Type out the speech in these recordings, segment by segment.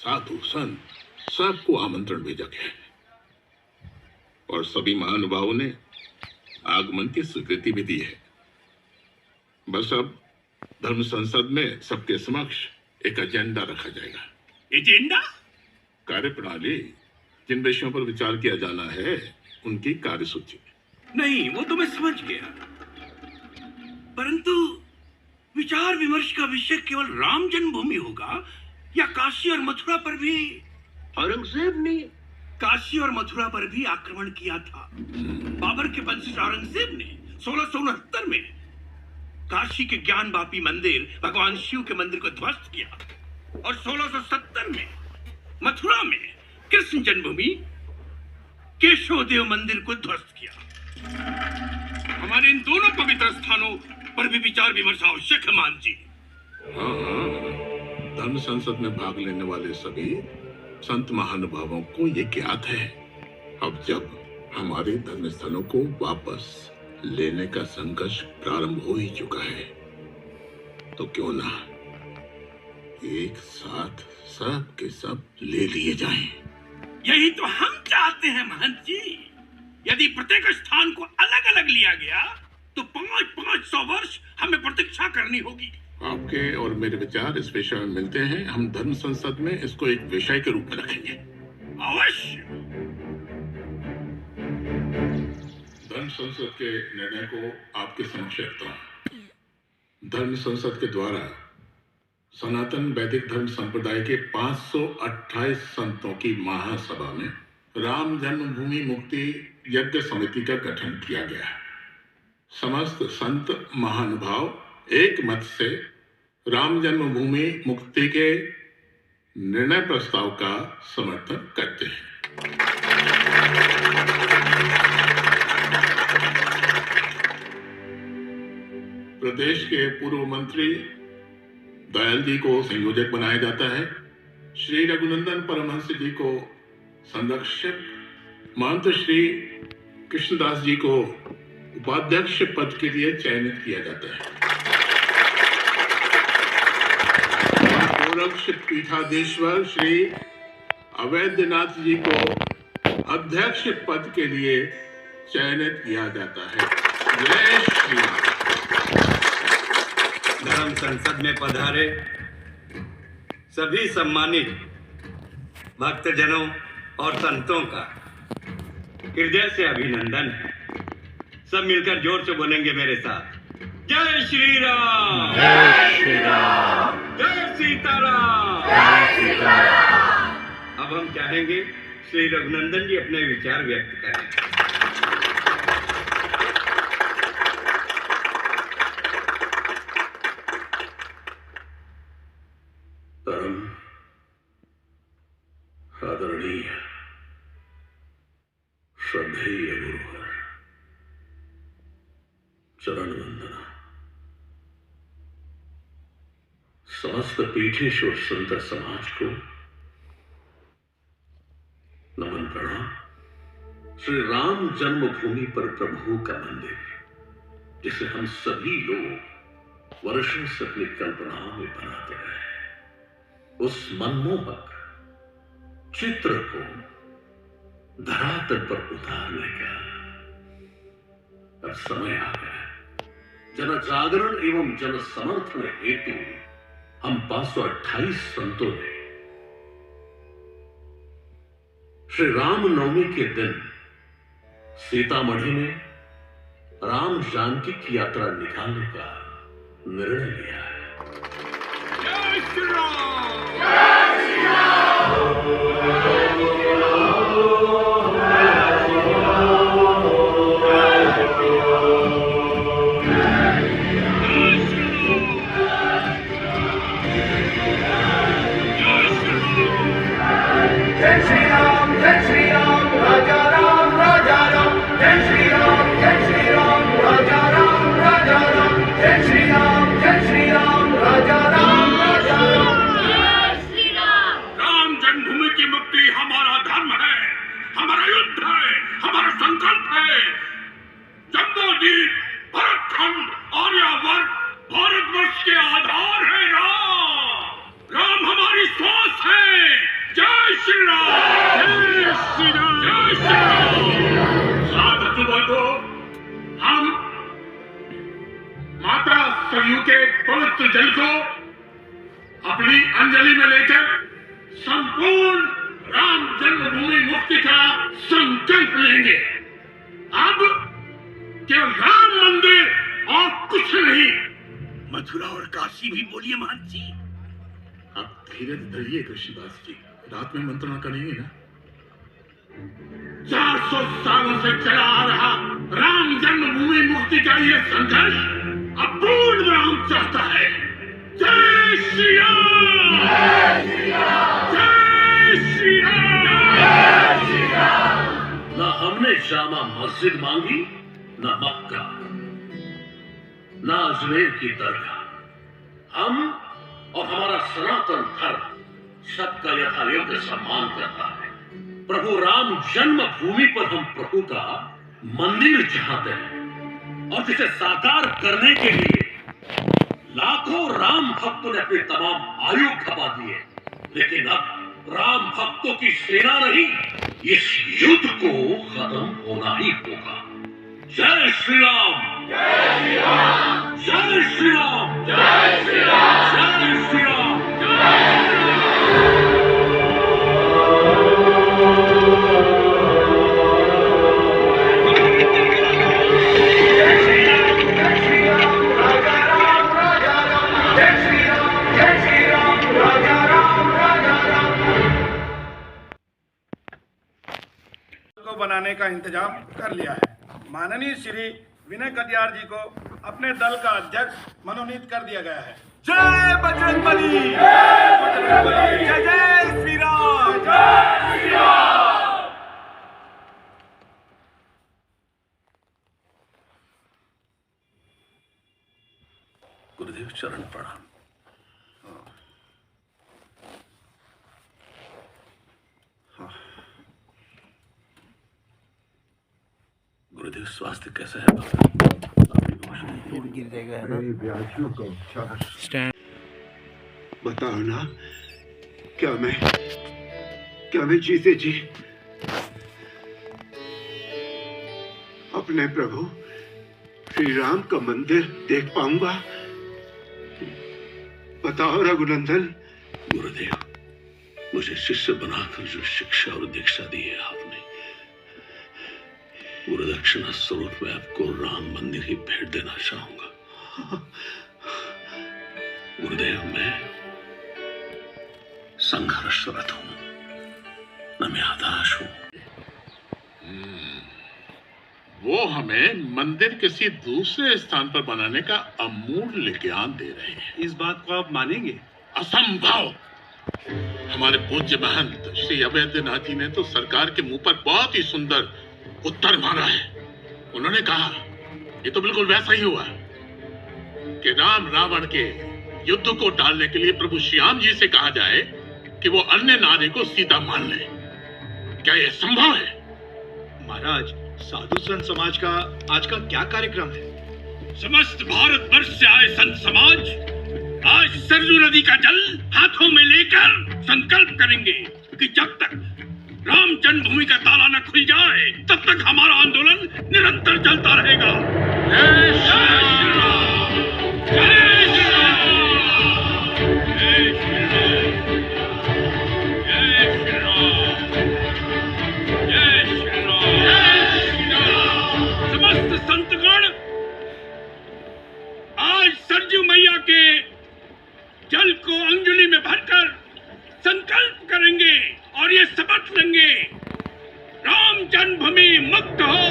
साधु संत सबको आमंत्रण भेजा गया है और सभी महानुभावों ने आगमन की स्वीकृति भी दी है। बस अब धर्म संसद में सबके समक्ष एक एजेंडा रखा जाएगा। एजेंडा? कार्यप्रणाली, जिन विषयों पर विचार किया जाना है उनकी कार्यसूची। नहीं, वो तो मैं समझ गया, परंतु विचार विमर्श का विषय केवल राम जन्मभूमि होगा या काशी और मथुरा पर भी? औरंगजेब ने काशी और मथुरा पर भी आक्रमण किया था। बाबर के वंशज औरंगजेब ने 1669 में काशी के ज्ञान वापी मंदिर भगवान शिव के मंदिर को ध्वस्त किया और 1670 में मथुरा में कृष्ण जन्मभूमि केशव देव मंदिर को ध्वस्त किया। हमारे इन दोनों पवित्र स्थानों पर भी विचार विमर्श आवश्यक है, मान जी। हाँ, धर्म संसद में भाग लेने वाले सभी संत महानुभावों को ये ज्ञात है। अब जब हमारे धर्म स्थलों को वापस लेने का संघर्ष प्रारंभ हो ही चुका है, तो क्यों ना एक साथ सब के सब ले लिए जाएं। यही तो हम चाहते हैं महंत जी। यदि प्रत्येक स्थान को अलग अलग लिया गया तो 500 वर्ष हमें प्रतीक्षा करनी होगी। आपके और मेरे विचार इस विषय में मिलते हैं। हम धर्म संसद में इसको एक विषय के रूप में रखेंगे। अवश्य। धर्म संसद के निर्णय को आपके समक्ष रखता हूं। धर्म संसद के द्वारा सनातन वैदिक धर्म संप्रदाय के 528 संतों की महासभा में राम जन्मभूमि मुक्ति यज्ञ समिति का गठन किया गया है। समस्त संत महानुभाव एक मत से राम जन्मभूमि मुक्ति के निर्णय प्रस्ताव का समर्थन करते हैं। प्रदेश के पूर्व मंत्री दयाल जी को संयोजक बनाया जाता है। श्री रघुनंदन परमहंस जी को संरक्षक, महंत श्री कृष्णदास जी को उपाध्यक्ष पद के लिए चयनित किया जाता है। गोरक्ष पीठाधीश्वर श्री अवैधनाथ जी को अध्यक्ष पद के लिए चयनित किया जाता है। जय श्री राम। धर्म संसद में पधारे सभी सम्मानित भक्तजनों और संतों का हृदय से अभिनंदन है। सब मिलकर जोर से बोलेंगे मेरे साथ। जय श्री राम, जय श्री राम, जय सीताराम, जय सीताराम। अब हम चाहेंगे श्री रघुनंदन जी अपने विचार व्यक्त करें। परम आदरणीय श्रद्धेय गुरुवर, चरण वंदना। समस्त पीठेश्वर संत समाज को नमन प्रणाम। श्री राम जन्मभूमि पर प्रभु का मंदिर, जिसे हम सभी लोग वर्षों से अपनी कल्पना में बनाते रहे, उस मनमोहक चित्र को धरातल पर उतारने का अब समय आ गया। जन जागरण एवं जन समर्थन हेतु हम 528 संतों ने श्री राम नवमी के दिन सीतामढ़ी में राम जानकी की यात्रा निकालने का निर्णय लिया है। जय श्री राम। भारतवर्ष के आधार है राम। राम हमारी सांस है, पवित्र जल को अपनी अंजलि में लेकर संपूर्ण राम जन्मभूमि मुक्ति का संकल्प लेंगे। अब केवल राम मंदिर और कुछ नहीं। मथुरा और काशी भी बोलिए महंत जी। आप धीरे धरिए कृष्णदास जी, रात में मंत्रणा करेंगे ना। 400 सालों से चला आ रहा राम जन्मभूमि मुक्ति का ये संघर्ष अब पूर्ण विराम चाहता है। जय श्री राम! जय श्री राम! न हमने जामा मस्जिद मांगी, न मक्का, न अजमेर की दरगाह। हम और हमारा सनातन धर्म सबका यथायोग्य सम्मान करता है। प्रभु राम जन्मभूमि पर हम प्रभु का मंदिर चाहते हैं और जिसे साकार करने के लिए लाखों राम भक्तों ने अपने तमाम आयु खपा दिए। लेकिन अब राम भक्तों की सेना नहीं, इस युद्ध को खत्म होना ही होगा। जय श्री राम! जय श्री राम! जय श्री राम! जय श्री राम! जय श्री राम! बनाने का इंतजाम कर लिया है। माननीय श्री विनय कटियार जी को अपने दल का अध्यक्ष मनोनीत कर दिया गया है। जय बजरंगबली! जय बजरंगबली! जय जय श्री राम! जय श्री राम! गुरुदेव चरण प्रणाम। गुरुदेव स्वास्थ्य कैसा है? बताओ ना, क्या मैं जीते जी अपने प्रभु श्री राम का मंदिर देख पाऊंगा? बताओ रघुनंदन। गुरुदेव, मुझे शिष्य बनाकर जो शिक्षा और दीक्षा दी है आपने, गुरुदक्षिणा स्वरूप में आपको राम मंदिर ही भेंट देना चाहूंगा। गुरुदेव, मैं संघर्षरत हूं, न मैं हताश हूं। वो हमें मंदिर किसी दूसरे स्थान पर बनाने का अमूल्य ज्ञान दे रहे हैं। इस बात को आप मानेंगे? असंभव! हमारे पूज्य महंत श्री अवैधनाथ जी ने तो सरकार के मुंह पर बहुत ही सुंदर उत्तर मांगा है। उन्होंने कहा, ये तो बिल्कुल वैसा ही हुआ कि राम रावण के युद्ध को टालने के लिए प्रभु श्याम जी से कहा जाए कि वो अन्य नारी को सीता मान ले। क्या यह संभव है? महाराज, साधु संत समाज का आज का क्या कार्यक्रम है? समस्त भारत वर्ष से आए संत समाज आज सरजू नदी का जल हाथों में लेकर संकल्प करेंगे कि जब तक राम जन्मभूमि का ताला न खुल जाए तब तक हमारा आंदोलन निरंतर चलता रहेगा। जय श्री राम! जय श्री राम! जय श्री राम! जय श्री राम! जय श्री राम! जय श्री राम! समस्त संतगण आज सरजू मैया के जल को अंजलि में भरकर संकल्प करेंगे और ये शपथ लेंगे, राम जन्मभूमि मुक्त हो।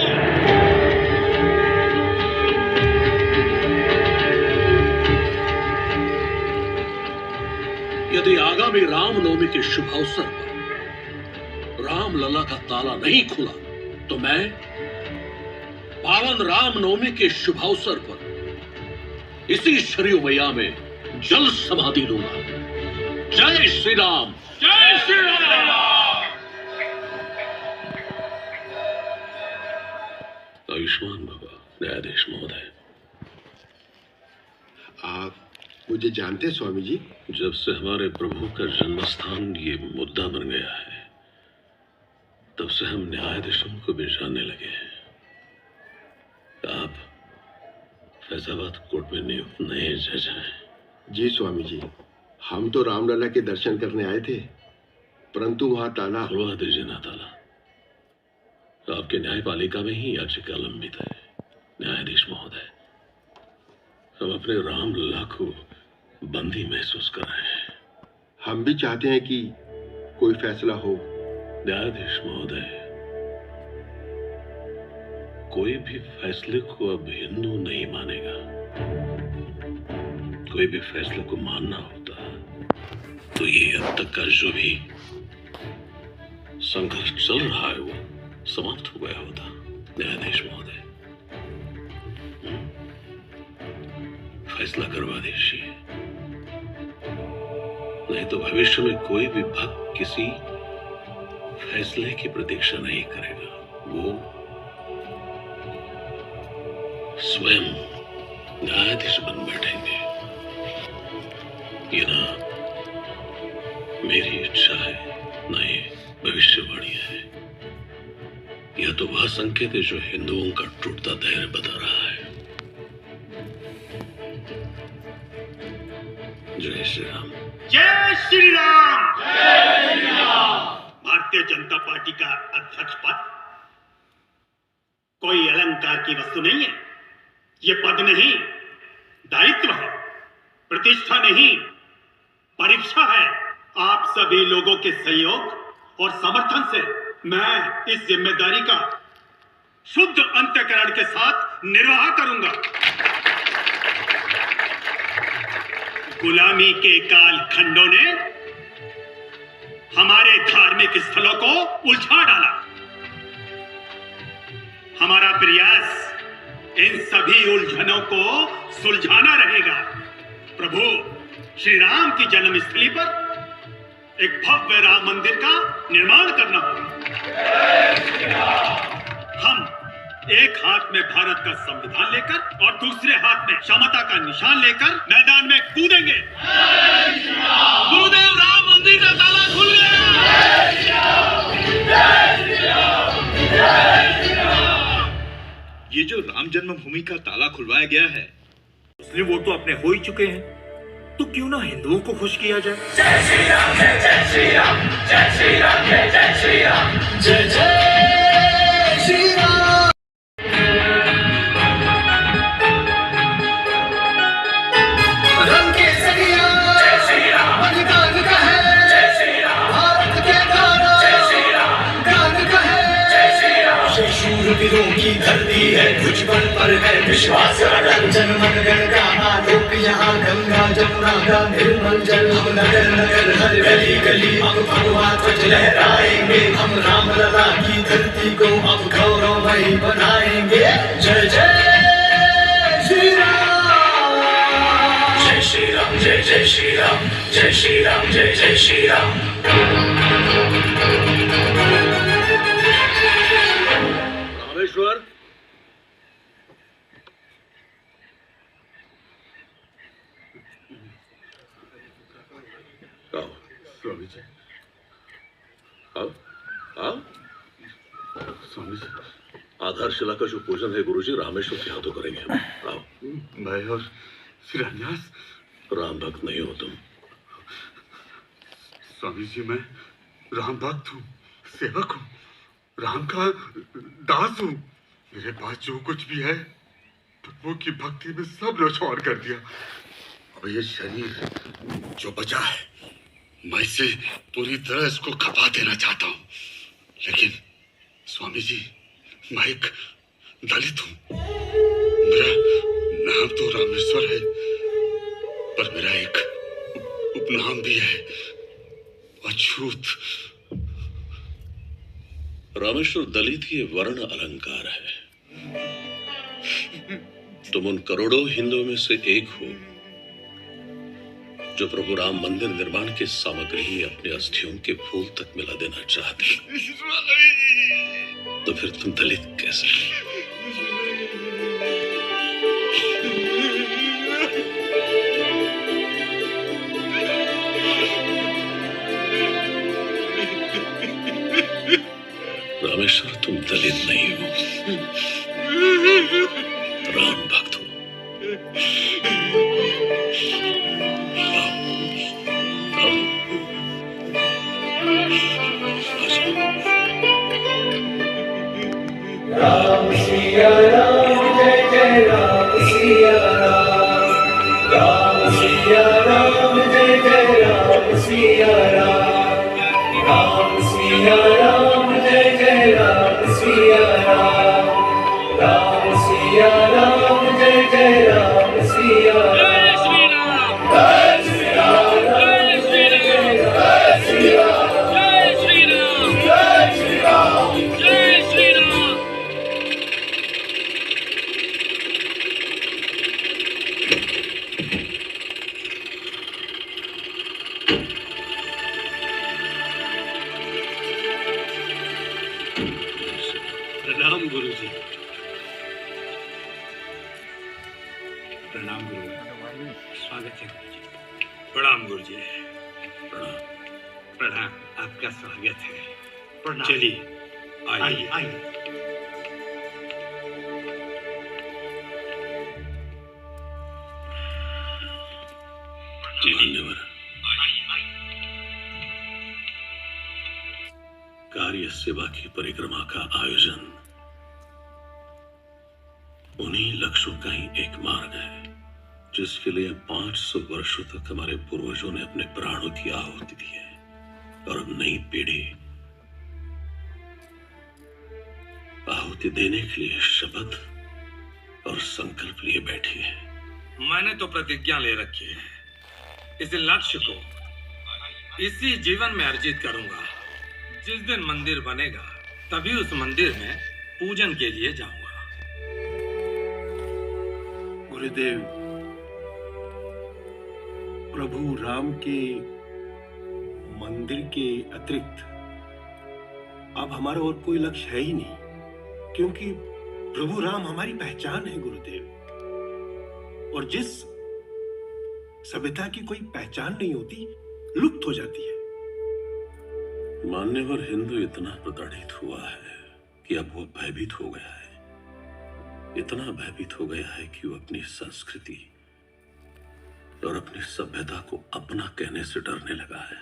यदि आगामी रामनवमी के शुभ अवसर पर रामलला का ताला नहीं खुला तो मैं पावन रामनवमी के शुभ अवसर पर इसी सरयू मैया में जल समाधि लूंगा। जय श्री राम! जय श्री राम! आयुष्मान बाबा, न्यायाधीश महोदय। आप मुझे जानते स्वामी जी? जब से हमारे प्रभु का जन्मस्थान ये मुद्दा बन गया है, तब से हम न्यायाधीशों को भी जानने लगे हैं। आप फैजाबाद कोर्ट में नियुक्त नए जज हैं। जी स्वामी जी, हम तो रामलला के दर्शन करने आए थे, परंतु वहां ताला। खुलवा दीजिए ना ताला। आपके न्यायपालिका में ही याचिका लंबित है न्यायाधीश महोदय। हम अपने रामलला को बंदी महसूस कर रहे हैं। हम भी चाहते हैं कि कोई फैसला हो। न्यायाधीश महोदय, कोई भी फैसले को अब हिंदू नहीं मानेगा। कोई भी फैसले को मानना होता तो ये अब तक का जो भी संघर्ष चल रहा है वो समाप्त हो गया होता न्यायाधीश महोदय। फैसला करवा दीजिए, नहीं तो भविष्य में कोई भी भक्त किसी फैसले की प्रतीक्षा नहीं करेगा। वो स्वयं न्यायाधीश बन बैठेंगे। ये ना मेरी इच्छा है, ना ये भविष्यवाणी है। यह तो वह संकेत है जो हिंदुओं का टूटता धैर्य बता रहा है। जय श्री राम। जय श्री राम। जय श्री राम। भारतीय जनता पार्टी का अध्यक्ष पद कोई अलंकार की वस्तु नहीं है। ये पद नहीं, दायित्व है, प्रतिष्ठा नहीं, परीक्षा है। आप सभी लोगों के सहयोग और समर्थन से मैं इस जिम्मेदारी का शुद्ध अंतःकरण के साथ निर्वाह करूंगा। गुलामी के कालखंडों ने हमारे धार्मिक स्थलों को उलझा डाला। हमारा प्रयास इन सभी उलझनों को सुलझाना रहेगा। प्रभु श्री राम की जन्मस्थली पर एक भव्य राम मंदिर का निर्माण करना होगा। हम एक हाथ में भारत का संविधान लेकर और दूसरे हाथ में समता का निशान लेकर मैदान में कूदेंगे। गुरुदेव राम मंदिर का ताला खुल गया। ये जो राम जन्मभूमि का ताला खुलवाया गया है, उसने वो तो अपने हो ही चुके हैं, तो क्यों ना हिंदुओं को खुश किया जाए। जय श्री राम, जय श्री राम, जय श्री राम, जय श्री राम, जय जय श्री राम। रंग के सरिया जय श्री राम, अधिकार का है जय श्री राम, भारत के गाना जय श्री राम, गान का है जय श्री राम। जय शूरवीरों की धरती है, कुछ बल पर है विश्वास अटल। जनमन गण गाना लोक यहाँ, गंगा जमुना का निर्मल जल। हम नगर नगर हर गली गली अब भगवा ध्वज लहराएंगे। हम राम लला की धरती को अब गौरवमयी बनाएंगे। जय जय श्री राम, जय श्री राम, जय जय श्री राम, जय श्री राम, जय जय श्री राम। रामेश्वर, स्वामी जी, आओ आओ। स्वामी जी, आधारशिला का जो पूजन है गुरुजी रामेश्वर के हाथों करेंगे हम। आओ। मैं और शिलान्यास। राम भक्त नहीं हो तुम। स्वामी जी, मैं राम भक्त हूँ, सेवक हूँ, राम का दास हूँ। मेरे पास जो कुछ भी है प्रभु की भक्ति में सब न्यौछावर कर दिया। अब ये शरीर जो बचा है, मैं इसे पूरी तरह इसको खपा देना चाहता हूँ। लेकिन स्वामी जी, मैं एक दलित हूँ। मेरा नाम तो रामेश्वर है, पर मेरा एक उपनाम भी है, अछूत। रामेश्वर दलित ये वर्ण अलंकार है। तुम उन करोड़ों हिंदुओं में से एक हो जो प्रभु राम मंदिर निर्माण की सामग्री में अपने अस्थियों के फूल तक मिला देना चाहते। तो फिर तुम दलित कैसे? रामेश्वर, तुम दलित नहीं हो, राम भक्त हो। राम सिया राम जय जय राम सिया राम राम सिया राम जय जय राम सिया राम राम सिया राम जय जय राम सिया राम राम सिया राम जय जय राम सिया राम जय श्री राम जय श्री राम जय श्री राम जय श्री राम जय श्री राम जय श्री राम। प्रणाम गुरु जी। प्रणाम गुरु। स्वागत है गुरु जी। प्रणाम गुरु जी। प्रणाम प्रणाम, आपका स्वागत है। प्रणाम। चलिए आइए आइए। मान्यवर, कार्य सेवा की परिक्रमा का आयोजन उन्हीं लक्ष्यों का ही एक मार्ग है जिसके लिए 500 वर्षों तक हमारे पूर्वजों ने अपने प्राणों की आहुति दी है, और अब नई पीढ़ी आहुति देने के लिए शपथ और संकल्प लिए बैठी है। मैंने तो प्रतिज्ञा ले रखी है, इस लक्ष्य को इसी जीवन में अर्जित करूंगा। जिस दिन मंदिर बनेगा तभी उस मंदिर में पूजन के लिए जाऊंगा। गुरुदेव, प्रभु राम के मंदिर के अतिरिक्त अब हमारा और कोई लक्ष्य है ही नहीं, क्योंकि प्रभु राम हमारी पहचान है गुरुदेव। और जिस सभ्यता की कोई पहचान नहीं होती, लुप्त हो जाती है। मान्यवर, हिंदू इतना प्रताड़ित हुआ है कि अब वो भयभीत हो गया है। इतना भयभीत हो गया है कि वो अपनी संस्कृति और अपनी सभ्यता को अपना कहने से डरने लगा है।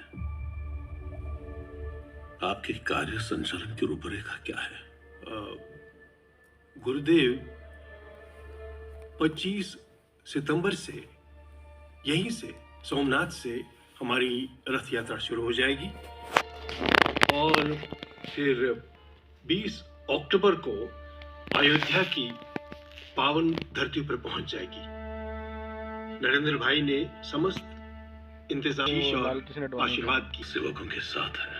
आपके कार्य संचालन की रूपरेखा क्या है? गुरुदेव, 25 सितंबर से यहीं से सोमनाथ से हमारी रथ यात्रा शुरू हो जाएगी और फिर 20 अक्टूबर को अयोध्या की पावन धरती पर पहुंच जाएगी। नरेंद्र भाई ने समस्त इंतजाम और आशीर्वाद की सेवकों के साथ है।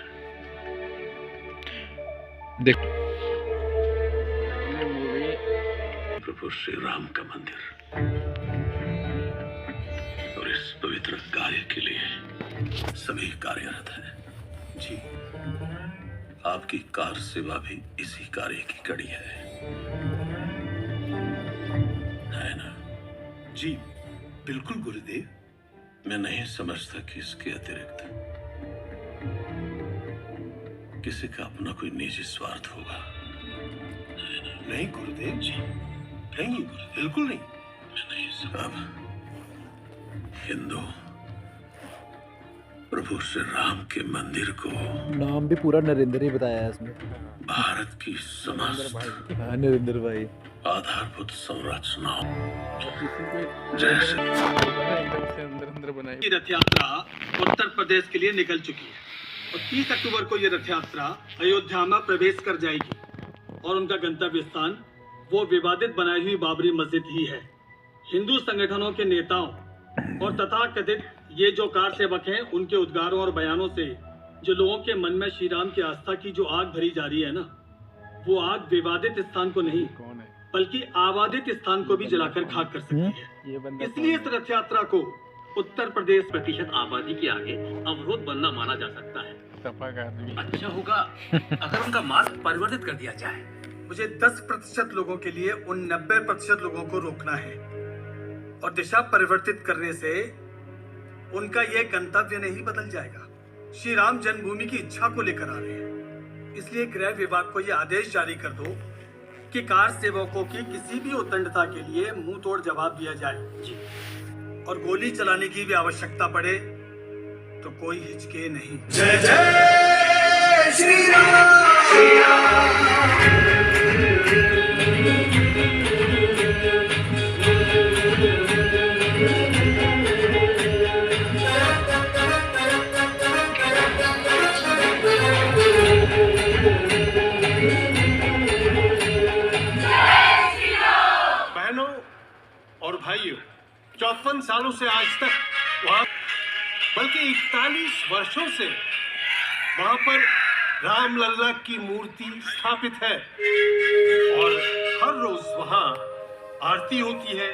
देखो प्रभु श्री राम का मंदिर, और इस पवित्र कार्य के लिए सभी कार्यरत हैं। जी, आपकी कार सेवा भी इसी कार्य की कड़ी है ना? जी बिल्कुल गुरुदेव। मैं नहीं समझता कि इसके अतिरिक्त किसी का अपना कोई निजी स्वार्थ होगा। नहीं गुरुदेव जी, नहीं गुरुदेव, बिल्कुल नहीं। मैं नहीं समझता। हिंदू प्रभु श्री राम के मंदिर को, नाम भी पूरा नरेंद्र ही बताया है इसमें, भारत की समस्त नरेंद्र भाई आधारभूत संरचनाओं की रथ यात्रा उत्तर प्रदेश के लिए निकल चुकी है और 30 अक्टूबर को यह रथ यात्रा अयोध्या में प्रवेश कर जाएगी और उनका गंतव्य स्थान वो विवादित बनाई हुई बाबरी मस्जिद ही है। हिंदू संगठनों के नेताओं और तथाकथित ये जो कार सेवक हैं, उनके उद्गारों और बयानों से जो लोगों के मन में श्री राम की आस्था की जो आग भरी जा रही है ना, वो आग विवादित स्थान को नहीं बल्कि आबादित स्थान को भी जलाकर खाक कर सकती है। इसलिए इस रथ यात्रा को उत्तर प्रदेश प्रतिशत आबादी के आगे अवरोध बनना माना जा सकता है। अच्छा होगा अगर उनका मार्ग परिवर्तित कर दिया जाए। मुझे 10% लोगों के लिए उन 90% लोगों को रोकना है और दिशा परिवर्तित करने से उनका यह गंतव्य नहीं बदल जाएगा। श्री राम जन्मभूमि की इच्छा को लेकर आ रहे हैं, इसलिए गृह विभाग को यह आदेश जारी कर दो कि कार सेवकों की किसी भी उद्दंडता के लिए मुंह तोड़ जवाब दिया जाए जी। और गोली चलाने की भी आवश्यकता पड़े तो कोई हिचके नहीं। जय जय श्री राम, श्री राम। 55 सालों से आज तक वहां, बल्कि 41 वर्षों से वहां पर रामलल्ला की मूर्ति स्थापित है और हर रोज वहां आरती होती है,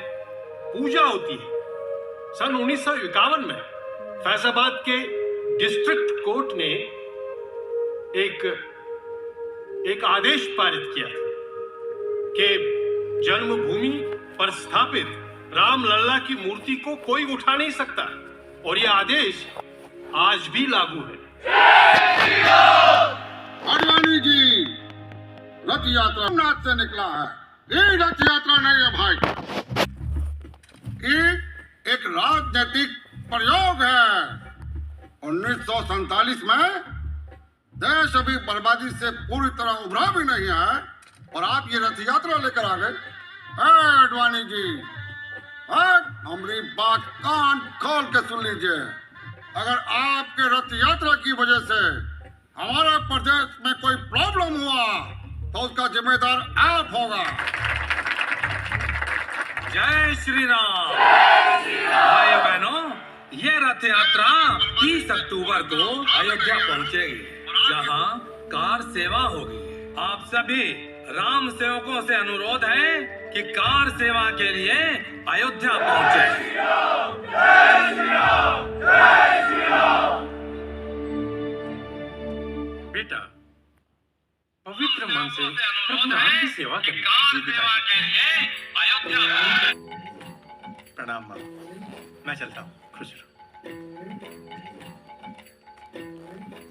पूजा होती है। सन 1951 में फैजाबाद के डिस्ट्रिक्ट कोर्ट ने एक आदेश पारित किया था कि जन्मभूमि पर स्थापित रामलल्ला की मूर्ति को कोई उठा नहीं सकता और यह आदेश आज भी लागू है। आडवाणी जी, रथ यात्रा नाथ से निकला है। ये रथ यात्रा नहीं है भाई, ये एक राजनीतिक प्रयोग है। 1947 में देश अभी बर्बादी से पूरी तरह उभरा भी नहीं है और आप ये रथ यात्रा लेकर आ गए। आडवाणी जी, हमारी बात कान खोल के सुन लीजिए। अगर आपके रथ यात्रा की वजह से हमारे प्रदेश में कोई प्रॉब्लम हुआ तो उसका जिम्मेदार आप होगा। जय श्री राम। भाइयों बहनों, ये रथ यात्रा 30 अक्टूबर को अयोध्या पहुंचेगी, जहां कार सेवा होगी। आप सभी राम सेवकों से अनुरोध है कि कार सेवा के लिए अयोध्या पहुंचे। बेटा, पवित्र मन से प्रभु राम की सेवा करें। प्रणाम माँ, मैं चलता हूँ। खुश रहो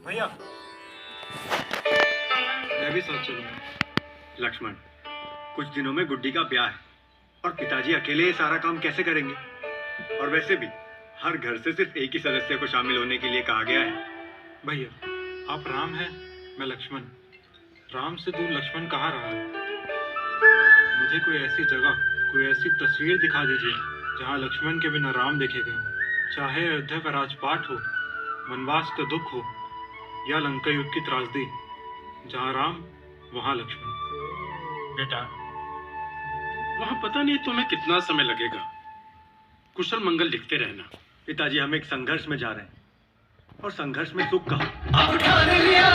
भैया। मैं भी सोच चलूंगा। लक्ष्मण, कुछ दिनों में गुड्डी का ब्याह है और पिताजी अकेले ये सारा काम कैसे करेंगे? और वैसे भी हर घर से सिर्फ एक ही सदस्य को शामिल होने के लिए कहा गया है। भैया, आप राम हैं, मैं लक्ष्मण। राम से दूर लक्ष्मण कहाँ रहा है? मुझे कोई ऐसी जगह, कोई ऐसी तस्वीर दिखा दीजिए जहाँ लक्ष्मण के बिना राम देखे गए हो। चाहे अयोध्या का राजपाट हो, वनवास का दुख हो या लंका युद्ध की त्रासदी, जहाँ राम वहाँ लक्ष्मण। बेटा, वहां पता नहीं तुम्हें कितना समय लगेगा। कुशल मंगल लिखते रहना। पिताजी, हम एक संघर्ष में जा रहे हैं और संघर्ष में सुख कहाँ? अब ठान लिया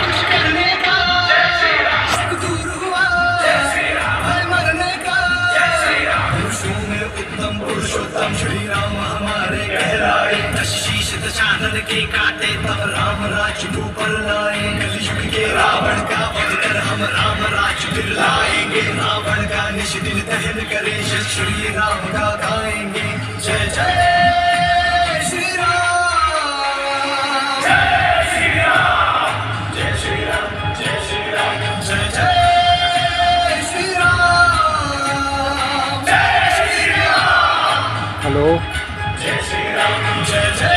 कुछ करने का, अब दूर हुआ भय मरने का। पुरुषों में उत्तम पुरुषोत्तम श्री राम हमारे कहलाए। दश शीश दशानन के काटे तब राम राज्य को पर लाए। कलयुग के रावण का वध कर हम राम राज्य फिर लाएंगे। रावण का निश दिन दहन करे श्री राम का गाएंगे। जय जय श्री राम। हेलो, जय श्री राम, जय जय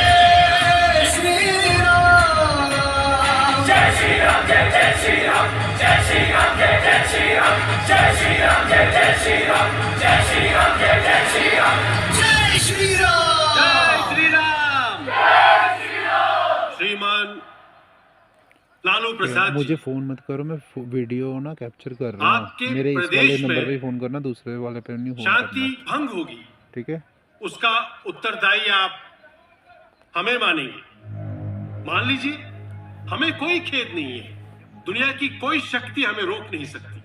श्री राम, जय श्री राम, जय जय श्री राम, जय श्री राम, जय जय श्री राम, जय श्री राम, जय जय श्री राम, जय श्री राम, जय जय श्री राम, जय श्री राम, जय श्री राम, जय श्री राम। श्रीमान लालू प्रसाद, मुझे फोन मत करो, मैं वीडियो ना कैप्चर कर रहा आपके हूँ। मेरे इस वाले प्रदेश नंबर में पे फोन करना, दूसरे वाले पे नहीं फोन शांति करना। भंग होगी, ठीक है? उसका उत्तरदायी आप हमें मानेंगे। मान लीजिए, हमें कोई खेद नहीं है, दुनिया की कोई शक्ति हमें रोक नहीं सकती।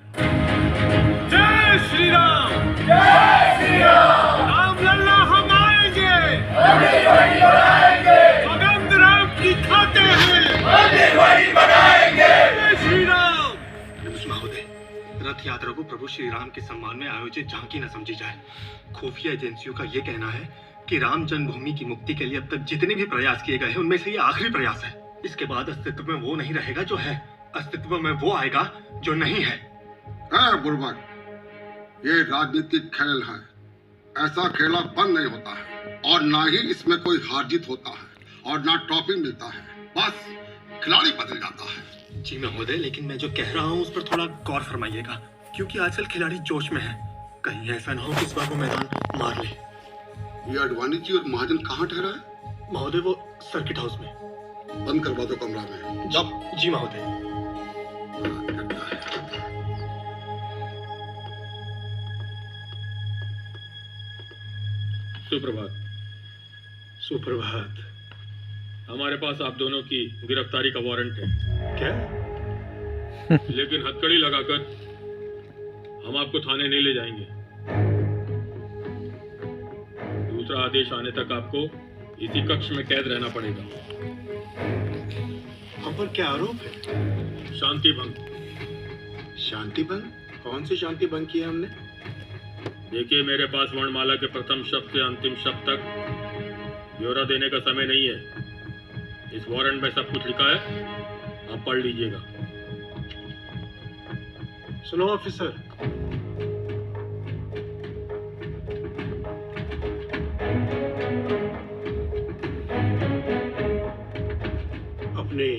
जय श्री राम, जय श्री राम। रामलल्ला हम आएंगे, भगवंत राम की खाते हैं, वही बनाएंगे। जय श्री राम। महोदय, रथ यात्रा को प्रभु श्री राम के सम्मान में आयोजित झांकी न समझी जाए। खुफिया एजेंसियों का ये कहना है कि राम जन्मभूमि की मुक्ति के लिए अब तक जितने भी प्रयास किए गए हैं उनमें से ये आखिरी प्रयास है। इसके बाद अस्तित्व में वो नहीं रहेगा जो है, अस्तित्व में वो आएगा जो नहीं है। बुर्बक, ये राजनीतिक खेल है। ऐसा खेला बंद नहीं होता है और ना ही इसमें कोई हार जीत होता है और ना ट्रॉफी मिलता है, बस खिलाड़ी बदल जाता है। जी महोदय, लेकिन मैं जो कह रहा हूँ उस पर थोड़ा गौर फरमाइएगा, क्योंकि आजकल खिलाड़ी जोश में है। कहीं ऐसा ना हो कि इस बार वो मैदान मार ले। ये अडवाणी जी और महाजन कहाँ ठहरा है? महोदय, वो सर्किट हाउस में। बंद करवा दो कमरा में। जब जी महोदय। सुप्रभात। सुप्रभात। हमारे पास आप दोनों की गिरफ्तारी का वारंट है। क्या? लेकिन हथकड़ी लगाकर हम आपको थाने नहीं ले जाएंगे। दूसरा आदेश आने तक आपको इसी कक्ष में कैद रहना पड़ेगा। हम पर क्या आरोप है? शांति भंग। शांति भंग? कौन सी शांति भंग की है हमने? देखिए, मेरे पास वर्णमाला के प्रथम शब्द से अंतिम शब्द तक ब्यौरा देने का समय नहीं है। इस वारंट में सब कुछ लिखा है, आप पढ़ लीजिएगा। सुनो ऑफिसर, अपने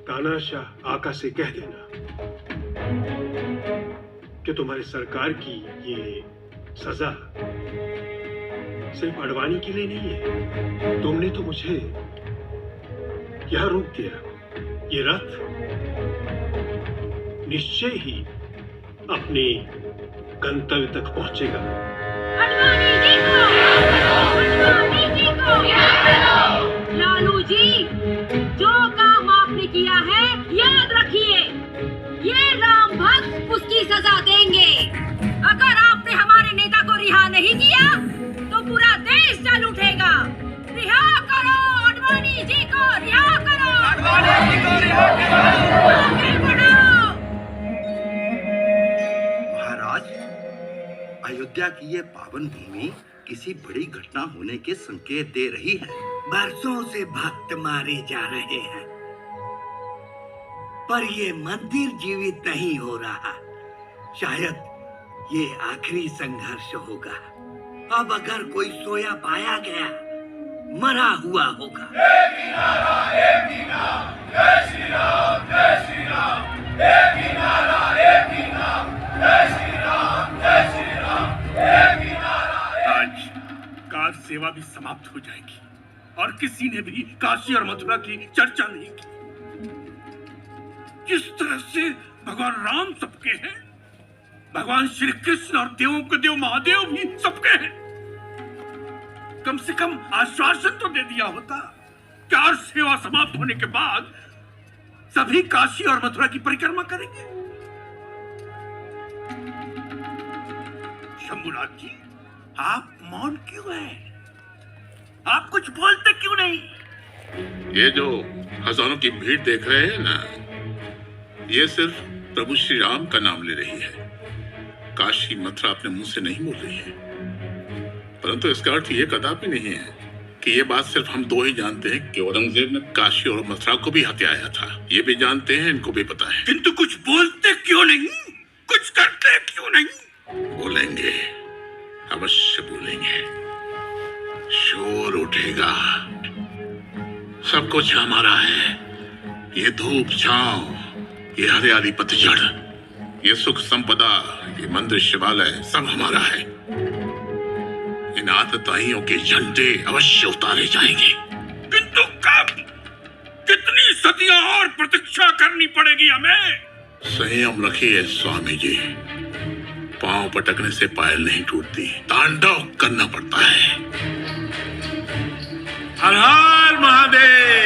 तानाशाह आका से कह देना कि तुम्हारी सरकार की ये सजा सिर्फ अडवाणी के लिए नहीं है। तुमने तो मुझे यहां रोक दिया। ये रथ निश्चय ही अपने गंतव्य तक पहुंचेगा। लालू जी, जो काम आपने किया है याद रखिए, ये राम भक्त उसकी सजा देंगे। अगर आपने हमारे नेता को रिहा नहीं किया तो पूरा देश चल उठेगा। रिहा करो अडवाणी जी को, रिहा करो अडवाणी जी को, रिहा करो। आगे बढ़ो। महाराज, अयोध्या की ये पावन भूमि किसी बड़ी घटना होने के संकेत दे रही है। बरसों से भक्त मारे जा रहे हैं, पर ये मंदिर जीवित नहीं हो रहा। शायद ये आखिरी संघर्ष होगा। अब अगर कोई सोया पाया गया, मरा हुआ होगा। आज कार सेवा भी समाप्त हो जाएगी और किसी ने भी काशी और मथुरा की चर्चा नहीं की। जिस तरह से भगवान राम सबके हैं, भगवान श्री कृष्ण और देवों के देव महादेव भी सबके हैं। कम से कम आश्वासन तो दे दिया होता। कार सेवा समाप्त होने के बाद सभी काशी और मथुरा की परिक्रमा करेंगे। शंभुनाथ जी, आप मौन क्यों हैं? आप कुछ बोलते क्यों नहीं? ये जो हजारों की भीड़ देख रहे हैं ना, ये सिर्फ प्रभु श्री राम का नाम ले रही है। काशी मथुरा अपने मुंह से नहीं बोल रही है। परंतु इसका अर्थ ये कदापि नहीं है कि ये बात सिर्फ हम दो ही जानते हैं कि औरंगजेब ने काशी और मथुरा को भी हत्याया था। ये भी जानते हैं, इनको भी पता है। किंतु कुछ बोलते क्यों नहीं? कुछ करते क्यों नहीं? बोलेंगे, अवश्य बोलेंगे। शोर उठेगा। सब कुछ हमारा है। ये धूप छांव, ये हरियाली पतझड़, ये सुख संपदा, ये मंदिर शिवालय, सब हमारा है। इन आतताइयों के झंडे अवश्य उतारे जाएंगे। किंतु कब? कितनी सदियां और प्रतीक्षा करनी पड़ेगी हमें? संयम रखिए स्वामी जी। पांव पटकने से पायल नहीं टूटती, तांडव करना पड़ता है। हर हर महादेव।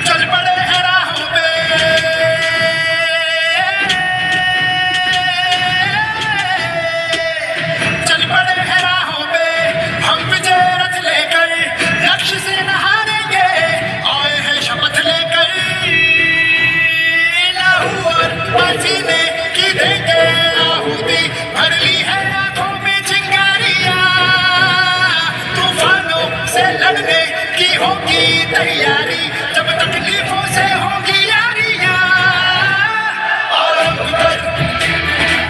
चल पड़े हैं राहों पे, चल पड़े हैं राहों पे, हम विजय रथ लेकर लक्ष्य से नहारेंगे, आए हैं शपथ लेकर, लाहू और पसीने की देंगे आहुति, भर ली है आंखों में चिंगारियां, तूफानों से लड़ने की होगी तैयारी, जब तकलीफों से होगी यारियां, आरंभ कर,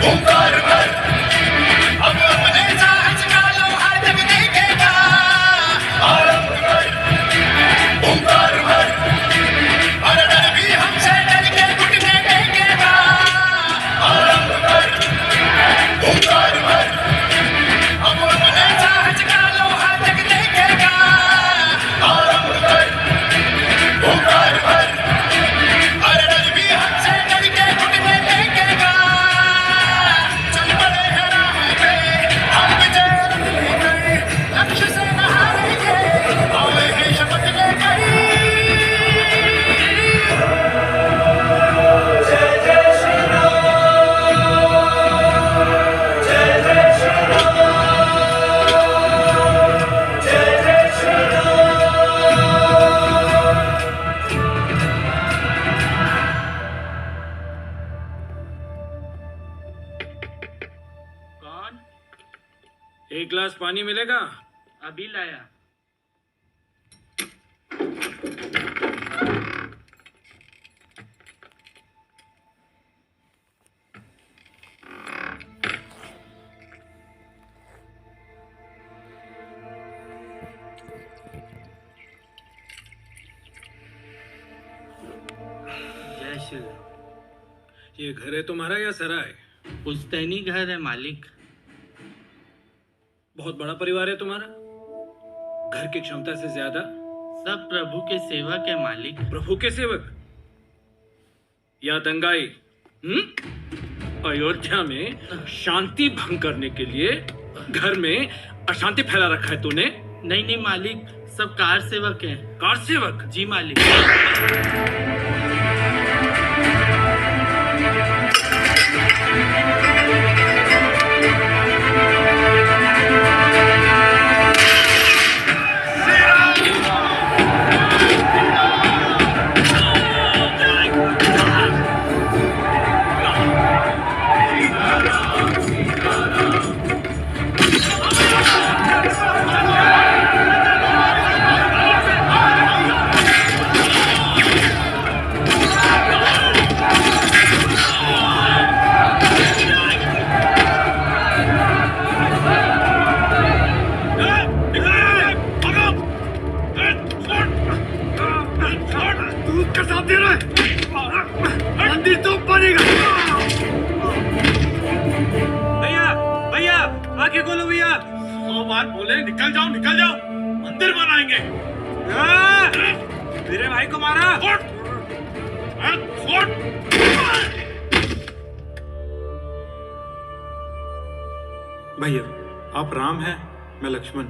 हुंकार कर, अब अपने साहस का लोहा जग देखेगा, आरंभ कर, हुंकार कर, और डर भी हमसे एक गिलास पानी मिलेगा? अभी लाया। जय श्री राम। ये घर है तुम्हारा या सराय? पुश्तैनी घर है मालिक। बहुत बड़ा परिवार है तुम्हारा? घर की क्षमता से ज्यादा? सब प्रभु के सेवक है मालिक। प्रभु के सेवक या दंगाई? अयोध्या में शांति भंग करने के लिए घर में अशांति फैला रखा है तूने? नहीं नहीं मालिक, सब कार सेवक हैं। कार सेवक? जी मालिक। निकल जाओ, निकल जाओ, मंदिर बनाएंगे। मेरे भाई को मारा। भैया, आप राम हैं, मैं लक्ष्मण।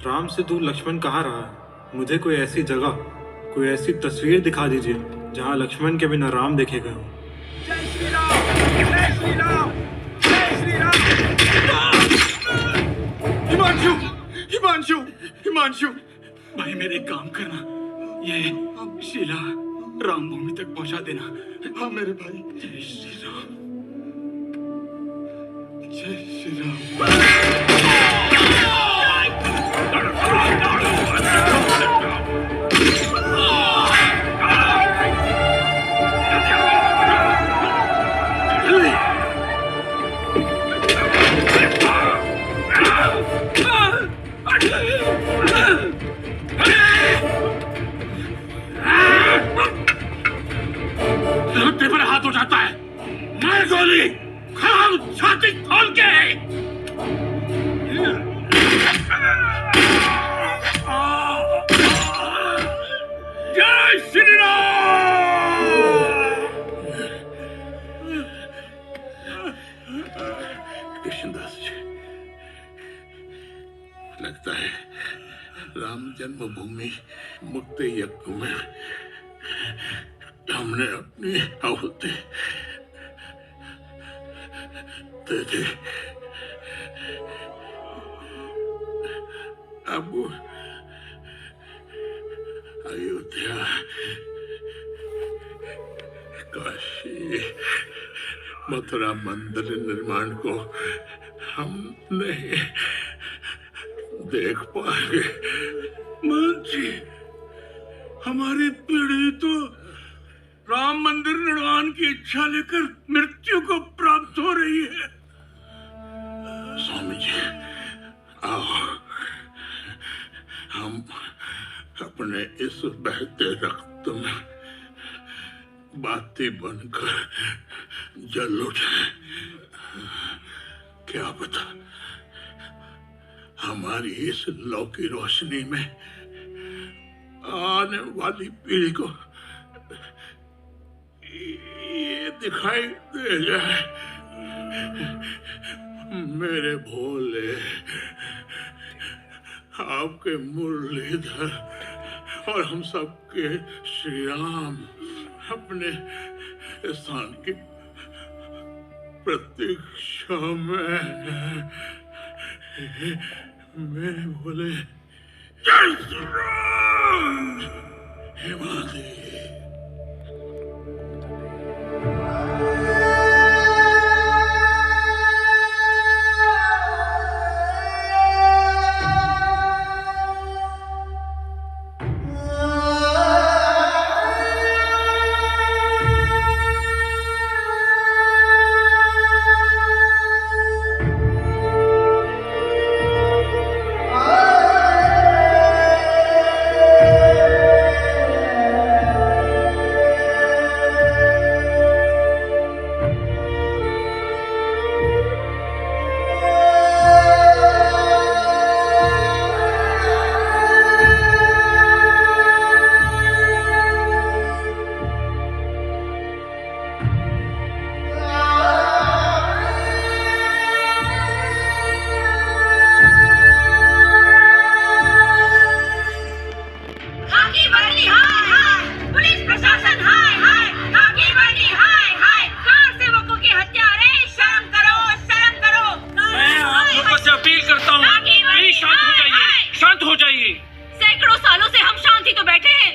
राम से दूर लक्ष्मण कहाँ रहा है? मुझे कोई ऐसी जगह, कोई ऐसी तस्वीर दिखा दीजिए जहाँ लक्ष्मण के बिना राम देखे गए हों। जय श्री राम, जय श्री राम, जय श्री राम। हिमांशु, हिमांशु, हिमांशु, भाई मेरे काम करना, ये शीला राम भूमि तक पहुंचा देना। हाँ मेरे भाई। जय श्री राम, जय श्री राम। पर हाथ उठाता है, मार गोली, खाम छाती खोल के। जय श्री राम। कृष्णदास जी, लगता है राम जन्मभूमि मुक्त यज्ञ में हमने अपनी आहुति दे दी। अब अयोध्या, काशी, मथुरा मंदिर निर्माण को हम नहीं देख पाएंगे। मान जी, हमारी पीढ़ी तो राम मंदिर निर्माण की इच्छा लेकर मृत्यु को प्राप्त हो रही है। स्वामी जी, आओ, हम अपने इस बहते रक्त में बाती बनकर जल उठे। क्या पता हमारी इस लौ की रोशनी में आने वाली पीढ़ी को ये दिखाई दे जाए। मेरे भोले, आपके मुरलीधर और हम सबके श्री राम अपने स्थान की प्रतीक्षा में। मेरे भोले, जय श्री राम। हिमालय अपील करता हूँ, प्लीज शांत हो जाइए, शांत हो जाइए। सैकड़ों सालों से हम शांति तो बैठे हैं,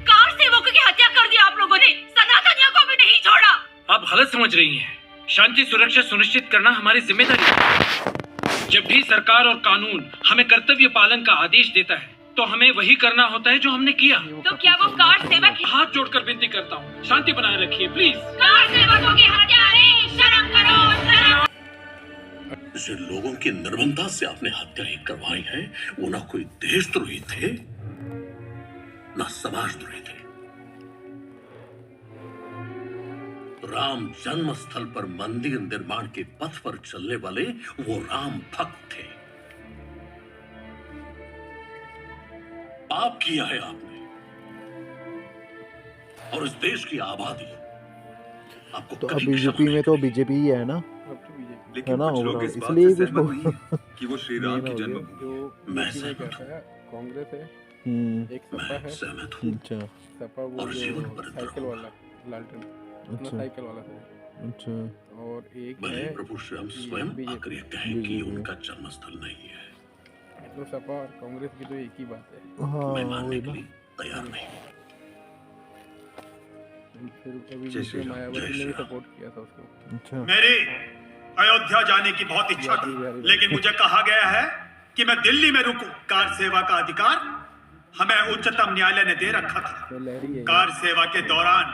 कार सेवकों की हत्या कर दी आप लोगों ने, सनातनियों को भी नहीं छोड़ा। आप गलत समझ रही हैं। शांति सुरक्षा सुनिश्चित करना हमारी जिम्मेदारी है। जब भी सरकार और कानून हमें कर्तव्य पालन का आदेश देता है तो हमें वही करना होता है जो हमने किया। तो क्या वो कार सेवक? हाथ जोड़कर विनती करता हूँ, शांति बनाए रखिए प्लीज। कार सेवकों की हत्यारे, शर्म करो, शर्म। जिन लोगों की निर्ममता से आपने हत्याएं करवाई हैं, वो ना कोई देशद्रोही थे, ना समाजद्रोही थे। राम जन्म स्थल पर मंदिर निर्माण के पथ पर चलने वाले वो राम भक्त थे। पाप किया है आपने, और इस देश की आबादी आपको तो कभी अब बीजेपी में तो बीजेपी ही है ना, है ना, इसलिए कुछ कि वो श्री राम की जन्मभूमि। मैं सहमत हूं, कांग्रेस है, एक सपा मैं है। सहमत हूं। अच्छा सपा वो और जो जीवन पर्यंत साइकिल रहूंगा। वाला लालटेन, अच्छा। साइकिल वाला था। अच्छा। और एक भले है प्रभु स्वयं स्वयं आकर ये कहें कि उनका जन्मस्थल नहीं है, तो सपा और कांग्रेस की तो एक ही बात है। हाँ मैं मानने वही के ना। लिए तैयार नहीं। फिर कभी जय श्री राम, मायावती जय ने भी श्री राम। सपोर्ट किया था उसको। अच्छा। मेरी अयोध्या जाने की बहुत इच्छा थी, लेकिन मुझे कहा गया है कि मैं दिल्ली में रुकूं। कार सेवा का अधिकार हमें उच्चतम न्यायालय ने दे रखा था। तो लहरी है। कार सेवा के दौरान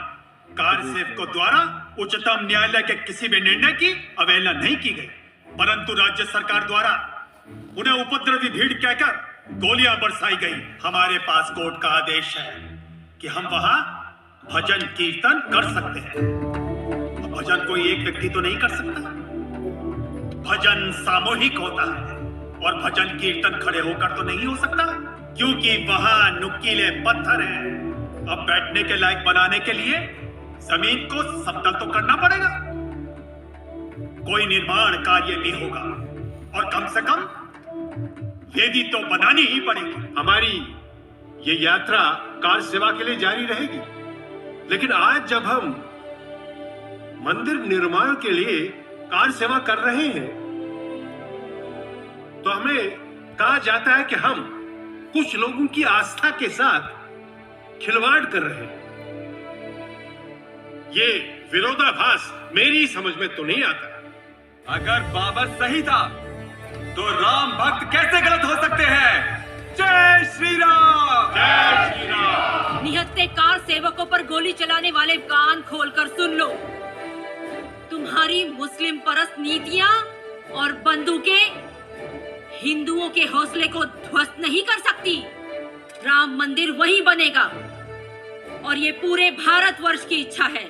कार सेवकों द्वारा उच्चतम न्यायालय के किसी भी निर्णय की अवहेलना नहीं की गई, परंतु राज्य सरकार द्वारा उन्हें उपद्रवी भीड़ कहकर गोलियां बरसाई गई। हमारे पास कोर्ट का आदेश है कि हम वहां भजन कीर्तन कर सकते हैं। अब भजन कोई एक व्यक्ति तो नहीं कर सकता, भजन सामूहिक होता है, और भजन कीर्तन खड़े होकर तो नहीं हो सकता, क्योंकि वहां नुकीले पत्थर हैं। अब बैठने के लायक बनाने के लिए जमीन को समतल तो करना पड़ेगा, कोई निर्माण कार्य भी होगा, और कम से कम वेदी तो बनानी ही पड़ेगी। हमारी ये यात्रा कार सेवा के लिए जारी रहेगी, लेकिन आज जब हम मंदिर निर्माण के लिए कार सेवा कर रहे हैं, तो हमें कहा जाता है कि हम कुछ लोगों की आस्था के साथ खिलवाड़ कर रहे हैं। ये विरोधाभास मेरी समझ में तो नहीं आता। अगर बाबर सही था तो राम भक्त कैसे गलत हो सकते हैं? जय श्री राम, जय श्री राम। निहत्थे कार सेवकों पर गोली चलाने वाले कान खोलकर सुन लो। तुम्हारी मुस्लिम परस्त नीतियां और बंदूकें हिंदुओं के हौसले को ध्वस्त नहीं कर सकती। राम मंदिर वही बनेगा, और ये पूरे भारतवर्ष की इच्छा है।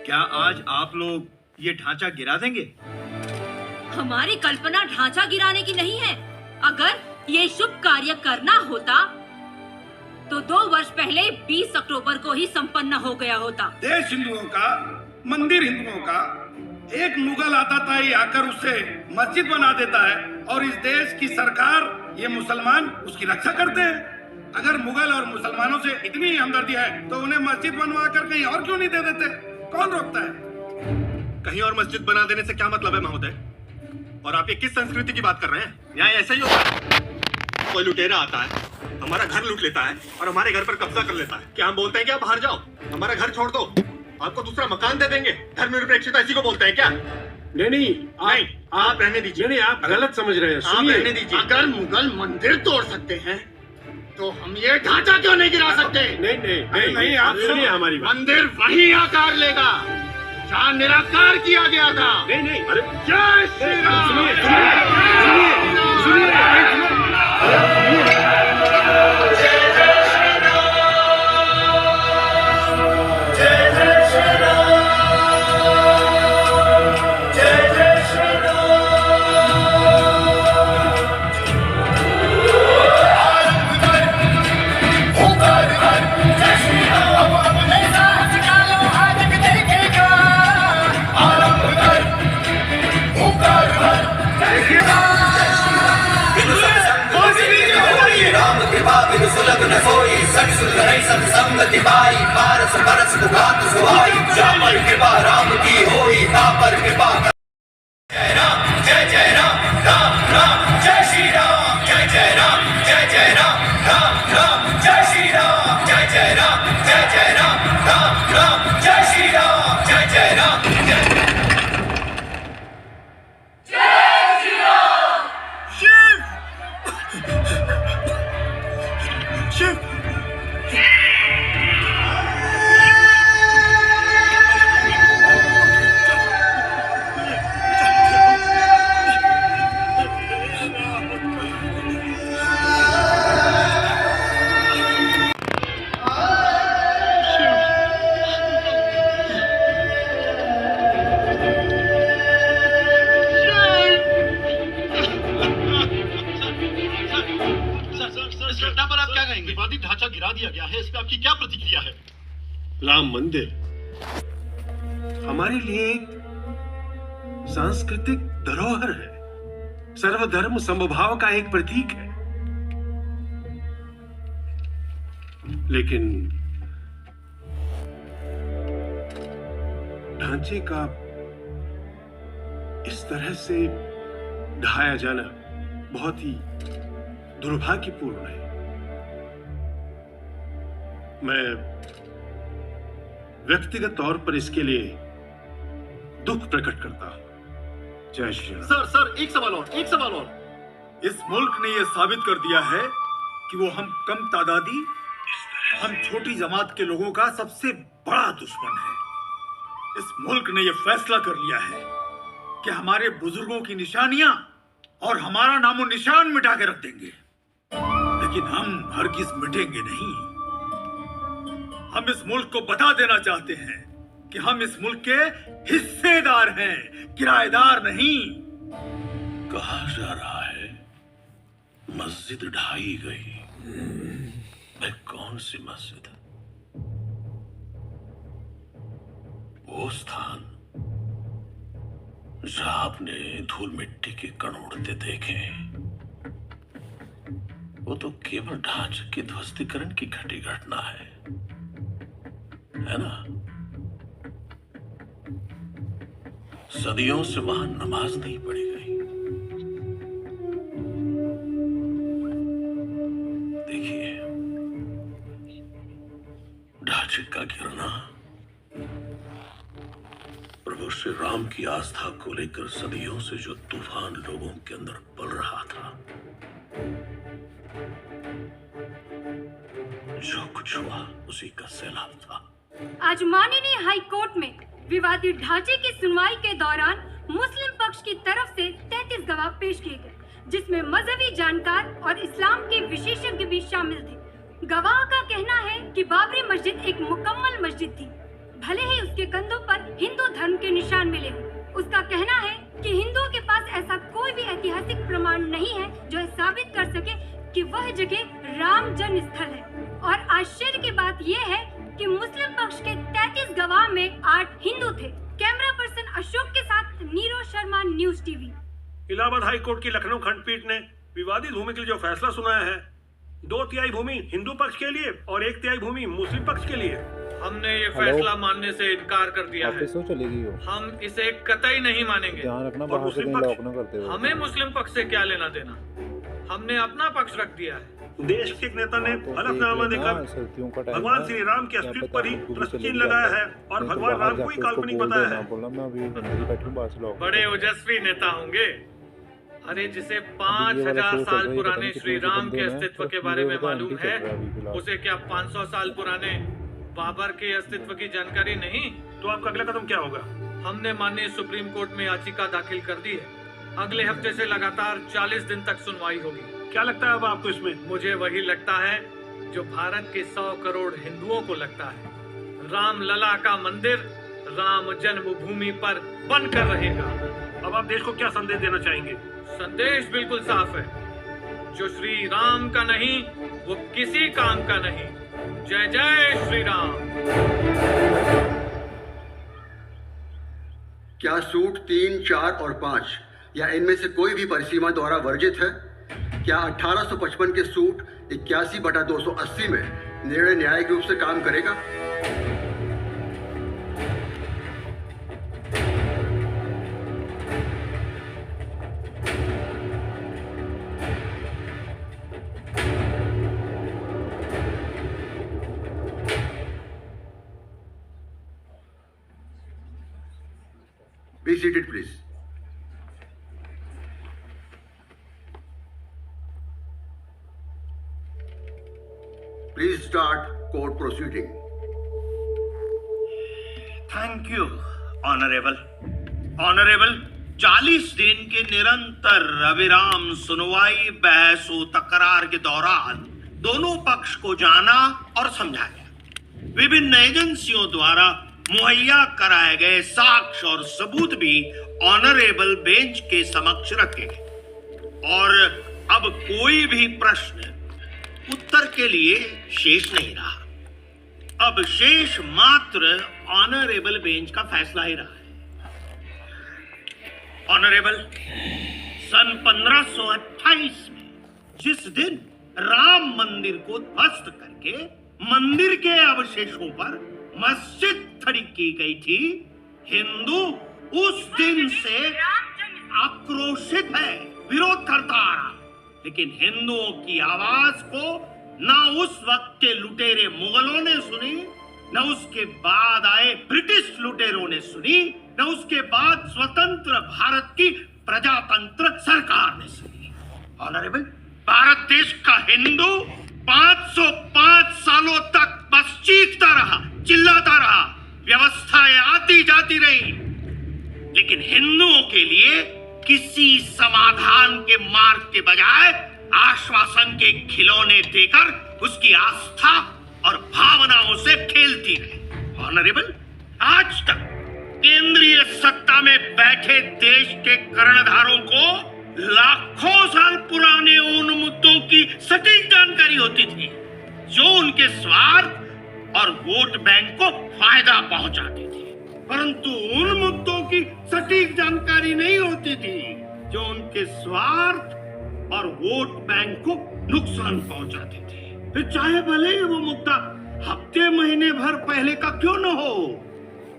क्या आज आप लोग ये ढांचा गिरा देंगे? हमारी कल्पना ढांचा गिराने की नहीं है। अगर ये शुभ कार्य करना होता तो 2 वर्ष पहले 20 अक्टूबर को ही संपन्न हो गया होता। देश हिंदुओं का, मंदिर हिंदुओं का, एक मुगल आताताई आकर उसे मस्जिद बना देता है, और इस देश की सरकार, ये मुसलमान उसकी रक्षा करते हैं। अगर मुगल और मुसलमानों से इतनी हमदर्दी है तो उन्हें मस्जिद बनवा कर कहीं और क्यों नहीं दे देते? कौन रोकता है? कहीं और मस्जिद बना देने से क्या मतलब है महोदय? और आप ये किस संस्कृति की बात कर रहे हैं? न्याय ऐसा ही होता है। कोई लुटेरा आता है, हमारा घर लूट लेता है और हमारे घर पर कब्जा कर लेता है। क्या हम बोलते हैं कि आप बाहर जाओ, हमारा घर छोड़ दो, आपको दूसरा मकान दे देंगे? धर्मनिरपेक्षता इसी को बोलते हैं क्या? नहीं, आप रहने दीजिए। नहीं, आप गलत समझ रहे हैं। आप रहने दीजिए। अगर मुगल मंदिर तोड़ सकते हैं तो हम ये ढांचा क्यों नहीं गिरा सकते? नहीं, आप सुनिए हमारी बात। मंदिर वही आकार लेगा जहाँ निराकार किया गया था। नहीं, अरे जय श्री राम। राम की होई, ना पर कृपा। जय राम, जय जय राम, राम राम जय श्री जय राम जय जय राम राम राम जय श्री राम जय जय राम जय जय राम राम राम जय श्री राम जय जय राम जय श्री राम। शिव विवादित ढांचा गिरा दिया गया है, इस पे आपकी क्या प्रतिक्रिया है? राम मंदिर हमारे लिए एक सांस्कृतिक धरोहर है, सर्वधर्म समभाव का एक प्रतीक है। लेकिन ढांचे का इस तरह से ढाया जाना बहुत ही दुर्भाग्यपूर्ण है। मैं व्यक्तिगत तौर पर इसके लिए दुख प्रकट करता हूं। जय श्री राम। सर एक सवाल और। इस मुल्क ने यह साबित कर दिया है कि वो हम कम तादादी, हम छोटी जमात के लोगों का सबसे बड़ा दुश्मन है। इस मुल्क ने यह फैसला कर लिया है कि हमारे बुजुर्गों की निशानियां और हमारा नामो निशान मिटा के रख देंगे, लेकिन हम हरगिज मिटेंगे नहीं। हम इस मुल्क को बता देना चाहते हैं कि हम इस मुल्क के हिस्सेदार हैं, किराएदार नहीं। कहा जा रहा है मस्जिद ढाई गई। मैं कौन सी मस्जिद? वो स्थान जहां आपने धूल मिट्टी के कण उड़ते देखे, वो तो केवल ढांचे की ध्वस्तीकरण की घटी घटना है ना? सदियों से वहां नमाज नहीं पढ़ी गई। देखिए, ढांचे का गिरना प्रभु श्री राम की आस्था को लेकर सदियों से जो तूफान लोगों के अंदर पल रहा था, जो कुछ हुआ उसी का सैलाब था। आज माननीय हाई कोर्ट में विवादित ढांचे की सुनवाई के दौरान मुस्लिम पक्ष की तरफ से 33 गवाह पेश किए गए, जिसमें मजहबी जानकार और इस्लाम के विशेषज्ञ भी शामिल थे। गवाह का कहना है कि बाबरी मस्जिद एक मुकम्मल मस्जिद थी, भले ही उसके कंधों पर हिंदू धर्म के निशान मिले हों। उसका कहना है कि हिंदुओं के पास ऐसा कोई भी ऐतिहासिक प्रमाण नहीं है जो साबित कर सके कि वह जगह राम जन्म स्थल है। और आश्चर्य की बात यह है कि मुस्लिम पक्ष के 33 गवाह में 8 हिंदू थे। कैमरा पर्सन अशोक के साथ Neeraj Sharma, news TV. Allahabad high court की लखनऊ खंडपीठ ने विवादित भूमि के लिए जो फैसला सुनाया है, 2/3 भूमि हिंदू पक्ष के लिए और 1/3 भूमि मुस्लिम पक्ष के लिए। हमने ये फैसला मानने से इनकार कर दिया है। चलेगी हो। हम इसे कतई नहीं मानेंगे। ध्यान रखना बाहर से कहीं लॉक ना करते हो। हमें मुस्लिम पक्ष से क्या लेना देना, हमने अपना पक्ष रख दिया है। देश के एक नेता ने हलफनामा देकर भगवान श्री राम के अस्तित्व पर ही प्रश्न चिन्ह लगाया है और भगवान राम को ही काल्पनिक बताया है। बड़े ओजस्वी नेता होंगे। अरे जिसे 5000 साल पुराने श्री राम के अस्तित्व के बारे में मालूम है, उसे क्या 500 साल पुराने बाबर के अस्तित्व की जानकारी नहीं? तो आपका अगला कदम क्या होगा? हमने माननीय सुप्रीम कोर्ट में याचिका दाखिल कर दी है। अगले हफ्ते से लगातार 40 दिन तक सुनवाई होगी। क्या लगता है अब आपको इसमें? मुझे वही लगता है जो भारत के 100 करोड़ हिंदुओं को लगता है। राम लला का मंदिर राम जन्मभूमि पर बनकर रहेगा। अब आप देश को क्या संदेश देना चाहेंगे? संदेश बिल्कुल साफ है, जो श्री राम का नहीं वो किसी काम का नहीं। जय जय श्री राम। क्या सूट 3, 4 और 5 या इनमें से कोई भी परिसीमा द्वारा वर्जित है? क्या 1855 के सूट 81/280 में निर्णय न्यायिक रूप से काम करेगा? seated, please. Please start court proceeding. Thank you honourable. Honourable, 40 दिन की निरंतर अविराम सुनवाई, बहस व तकरार के दौरान दोनों पक्ष को जाना और समझाया। विभिन्न एजेंसियों द्वारा मुहैया कराए गए साक्ष्य और सबूत भी ऑनरेबल बेंच के समक्ष रखे गए और अब कोई भी प्रश्न उत्तर के लिए शेष नहीं रहा। अब शेष मात्र ऑनरेबल बेंच का फैसला ही रहा है। ऑनरेबल, सन 1528 में जिस दिन राम मंदिर को ध्वस्त करके मंदिर के अवशेषों पर मस्जिद खड़ी की गई थी, हिंदू उस दिन से आक्रोशित है, विरोध करता आ रहा। लेकिन हिंदुओं की आवाज को न उस वक्त के लुटेरे मुगलों ने सुनी, न उसके बाद आए ब्रिटिश लुटेरों ने सुनी, न उसके बाद स्वतंत्र भारत की प्रजातंत्र सरकार ने सुनी। ऑनरेबल, भारत देश का हिंदू 505 सालों तक बस चीखता रहा, चिल्लाता रहा, व्यवस्थाएं आती जाती रही, लेकिन हिंदुओं के लिए किसी समाधान के मार्ग के बजाय आश्वासन के खिलौने देकर उसकी आस्था और भावनाओं से खेलती रही। ऑनरेबल, आज तक केंद्रीय सत्ता में बैठे देश के कर्णधारों को लाखों साल पुराने उन मुद्दों की सटीक जानकारी होती थी जो उनके स्वार्थ और वोट बैंक को फायदा पहुंचाती थी, परंतु उन मुद्दों की सटीक जानकारी नहीं होती थी जो उनके स्वार्थ और वोट बैंक को नुकसान पहुंचाते थे। फिर चाहे भले ही वो मुद्दा हफ्ते महीने भर पहले का क्यों न हो,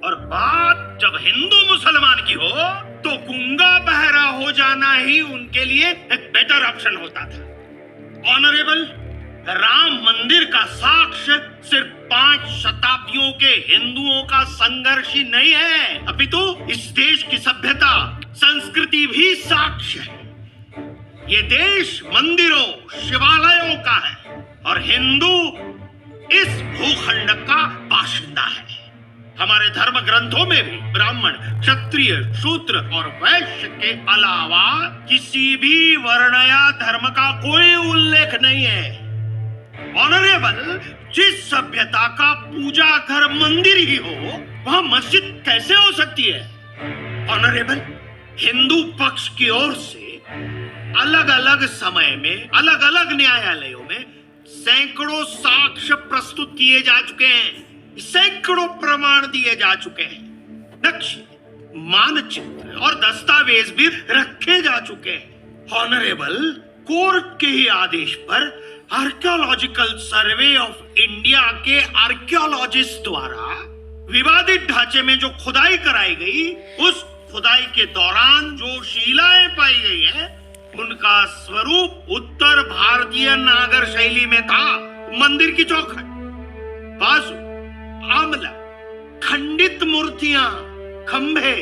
और बात जब हिंदू मुसलमान की हो तो गूंगा बहरा हो जाना ही उनके लिए एक बेटर ऑप्शन होता था। ऑनरेबल, राम मंदिर का साक्ष्य सिर्फ 5 शताब्दियों के हिंदुओं का संघर्ष ही नहीं है, अपितु इस देश की सभ्यता, संस्कृति भी साक्ष्य है। ये देश मंदिरों, शिवालयों का है और हिंदू इस भूखंड का बाशिंदा है। हमारे धर्म ग्रंथों में भी ब्राह्मण, क्षत्रिय, शूद्र और वैश्य के अलावा किसी भी वर्ण या धर्म का कोई उल्लेख नहीं है। ऑनरेबल, जिस सभ्यता का पूजा घर मंदिर ही हो, वहां मस्जिद कैसे हो सकती है? ऑनरेबल, हिंदू पक्ष की ओर से अलग अलग समय में अलग अलग न्यायालयों में सैकड़ों साक्ष्य प्रस्तुत किए जा चुके हैं, सैकड़ों प्रमाण दिए जा चुके हैं, नक्शे, मानचित्र और दस्तावेज भी रखे जा चुके हैं। ऑनरेबल, कोर्ट के ही आदेश पर आर्कियोलॉजिकल सर्वे ऑफ इंडिया के आर्कियोलॉजिस्ट द्वारा विवादित ढांचे में जो खुदाई कराई गई, उस खुदाई के दौरान जो शिलाएं पाई गई है, उनका स्वरूप उत्तर भारतीय नागर शैली में था। मंदिर की चौखट, बाजू, आमला, खंडित मूर्तियां, खंभे,